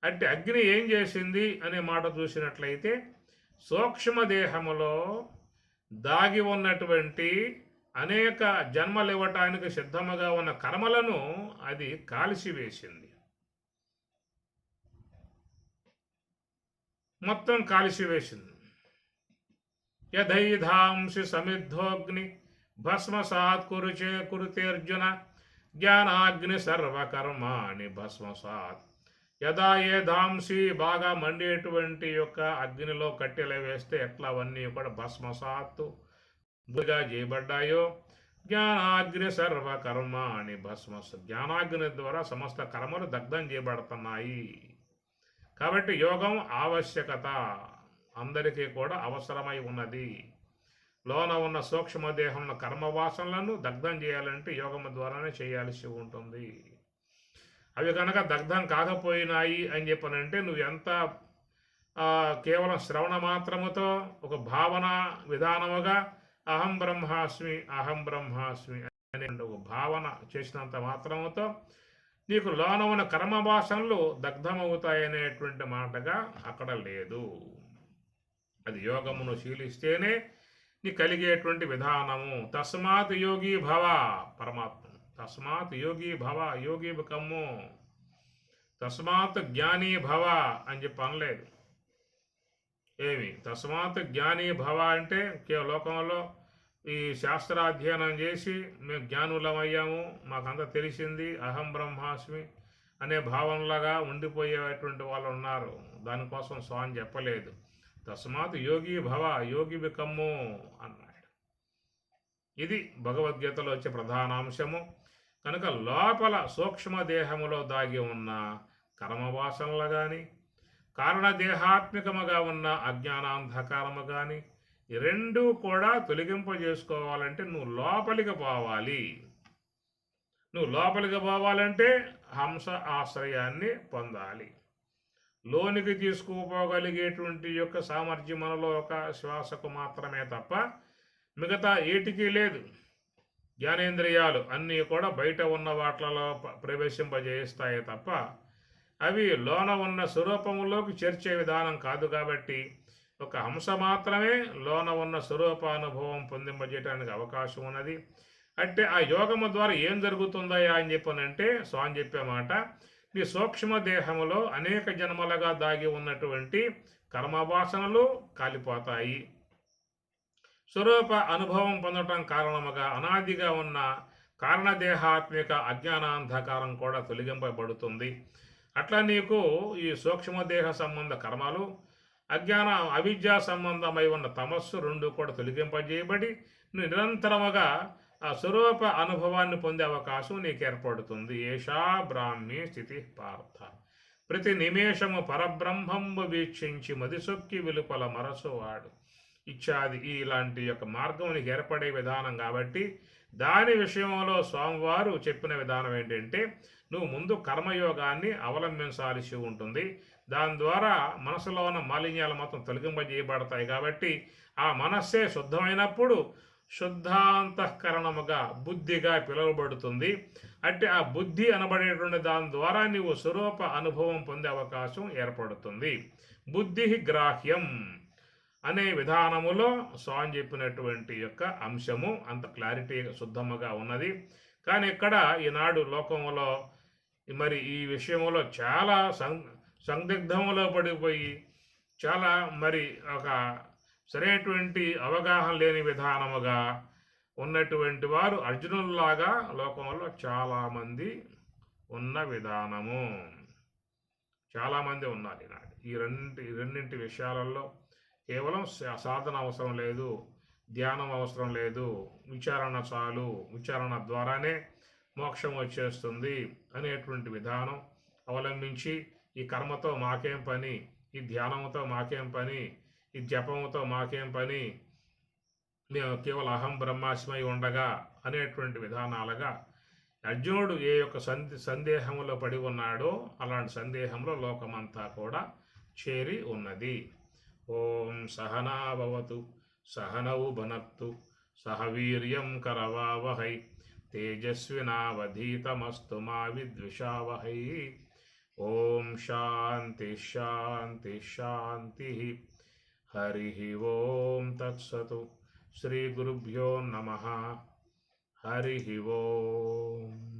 అంటే అగ్ని ఏం చేసింది అనే మాట చూసినట్లయితే సూక్ష్మదేహములో దాగి ఉన్నటువంటి అనేక జన్మలు ఇవ్వటానికి సిద్ధముగా ఉన్న కర్మలను అది కాల్చివేసింది. మొత్తం కాల్చివేసింది. యథైధాంసి సమిద్ధోగ్ని భస్మసాత్ కురుతేర్జున జ్ఞానాగ్ని సర్వకర్మాణి భస్మసాత్. యథా ఏ ధాంసి బాగా మండేటువంటి యొక్క అగ్నిలో కట్టెలు వేస్తే ఎట్లా అవన్నీ కూడా భస్మసాత్తు గా చేయబడ్డాయో, జ్ఞానాగ్ని సర్వకర్మాణి జ్ఞానాగ్ని ద్వారా సమస్త కర్మలు దగ్ధం చేయబడుతున్నాయి. కాబట్టి యోగం ఆవశ్యకత అందరికీ కూడా అవసరమై ఉన్నది. లోన ఉన్న సూక్ష్మదేహంలో కర్మవాసనలను దగ్ధం చేయాలంటే యోగం ద్వారానే చేయాల్సి ఉంటుంది. అవి కనుక దగ్ధం కాకపోయినాయి అని చెప్పనంటే నువ్వు ఎంత కేవలం శ్రవణ మాత్రముతో ఒక భావన విధానముగా అహం బ్రహ్మాస్మి అహం బ్రహ్మాస్మి అనే ఒక భావన చేసినంత మాత్రముతో నీకు లోన ఉన్న కర్మవాసనలు దగ్ధమవుతాయనేటువంటి మాటగా అక్కడ లేదు. అది యోగమును శీలిస్తేనే నీకు కలిగేటువంటి విధానము. తస్మాత్ యోగి భవ పరమాత్మ, తస్మాత్ యోగి భవ, యోగి కమ్ము, తస్మాత్ జ్ఞాని భవ అని చెప్పి అనలేదు. ఏమి తస్మాత్ జ్ఞాని భవ అంటే లోకంలో ఈ శాస్త్రాధ్యయనం చేసి మేము జ్ఞానులమయ్యాము, మాకంతా తెలిసింది, అహం బ్రహ్మాస్మి అనే భావనలాగా ఉండిపోయేటువంటి వాళ్ళు ఉన్నారు. దానికోసం స్వామి చెప్పలేదు. తస్మాత్ యోగి భవ, యోగి కమ్ము అన్నాడు. ఇది భగవద్గీతలో వచ్చే ప్రధానాంశము. కనుక లోపల సూక్ష్మదేహములో దాగి ఉన్న కర్మవాసనలు కానీ, కారణదేహాత్మికముగా ఉన్న అజ్ఞానాంధకారము కానీ, ఈ రెండూ కూడా తొలగింపజేసుకోవాలంటే నువ్వు లోపలికి పోవాలి. నువ్వు లోపలికి పోవాలంటే హంస ఆశ్రయాన్ని పొందాలి. లోనికి తీసుకుపోగలిగేటువంటి యొక్క సామర్థ్యం మనలో ఒక శ్వాసకు మాత్రమే తప్ప మిగతా ఏటికి లేదు. జ్ఞానేంద్రియాలు అన్నీ కూడా బయట ఉన్న వాటిలలో ప్రవేశింపజేస్తాయి తప్ప అవి లోన ఉన్న స్వరూపంలోకి చేర్చే విధానం కాదు. కాబట్టి ఒక హంస మాత్రమే లోన ఉన్న స్వరూపానుభవం పొందింపజేయడానికి అవకాశం ఉన్నది. అంటే ఆ యోగము ద్వారా ఏం జరుగుతుందయా అని చెప్పనంటే స్వామి చెప్పే మాట, నీ సూక్ష్మదేహములో అనేక జన్మలుగా దాగి ఉన్నటువంటి కర్మవాసనలు కాలిపోతాయి. స్వరూప అనుభవం పొందటం కారణముగా అనాదిగా ఉన్న కారణదేహాత్మిక అజ్ఞానాంధకారం కూడా తొలగింపబడుతుంది. అట్లా నీకు ఈ సూక్ష్మదేహ సంబంధ కర్మలు, అవిద్యా సంబంధమై ఉన్న తమస్సు రెండు కూడా తొలగింపజేయబడి నువ్వు నిరంతరముగా ఆ స్వరూప అనుభవాన్ని పొందే అవకాశం నీకు ఏర్పడుతుంది. ఏషా బ్రాహ్మీ స్థితి పార్థ. ప్రతి నిమేషము పరబ్రహ్మంబు వీక్షించి మదిసొక్కి వెలుపల మరసువాడు ఇచ్చాది. ఇలాంటి యొక్క మార్గం నీకు ఏర్పడే విధానం కాబట్టి దాని విషయంలో స్వామివారు చెప్పిన విధానం ఏంటంటే నువ్వు ముందు కర్మయోగాన్ని అవలంబించాల్సి ఉంటుంది. దాని ద్వారా మనసులో ఉన్న మాలిన్యాలు మొత్తం తొలగింపజేయబడతాయి. కాబట్టి ఆ మనస్సే శుద్ధమైనప్పుడు శుద్ధాంతఃకరణముగా బుద్ధిగా పిలువబడుతుంది. అంటే ఆ బుద్ధి అనబడేటువంటి దాని ద్వారా నీవు స్వరూప అనుభవం పొందే అవకాశం ఏర్పడుతుంది. బుద్ధి గ్రాహ్యం అనే విధానములో స్వామి చెప్పినటువంటి యొక్క అంశము అంత క్లారిటీ శుద్ధముగా ఉన్నది. కానీ ఇక్కడ ఈనాడు లోకంలో మరి ఈ విషయంలో చాలా సందిగ్ధంలో పడిపోయి చాలా మరి ఒక సరైనటువంటి అవగాహన లేని విధానముగా ఉన్నటువంటి వారు అర్జునుల్లాగా లోకంలో చాలామంది ఉన్న విధానము. చాలామంది ఉన్నారు ఈనాడు. ఈ రెండింటి విషయాలలో కేవలం సాధన అవసరం లేదు, ధ్యానం అవసరం లేదు, విచారణ చాలు, విచారణ ద్వారానే మోక్షం వచ్చేస్తుంది అనేటువంటి విధానం అవలంబించి ఈ కర్మతో మాకేం పని, ఈ ధ్యానంతో మాకేం పని, ఈ జపంతో మాకేం పని, మేము కేవలం అహం బ్రహ్మాస్మై ఉండగా అనేటువంటి విధానాలుగా అర్జునుడు ఏ యొక్క సందేహంలో పడి ఉన్నాడో అలాంటి సందేహంలో లోకమంతా కూడా చేరి ఉన్నది. ఓం సహనాభవతు సహనౌ భనక్తు సహ వీర్యం కరవావహై తేజస్వినావధీతమస్తు మా విద్విషావహై. ఓం శాంతి శాంతి శాంతి. హరి ఓం తత్సతు. శ్రీ గురుభ్యో నమః. హరి ఓం.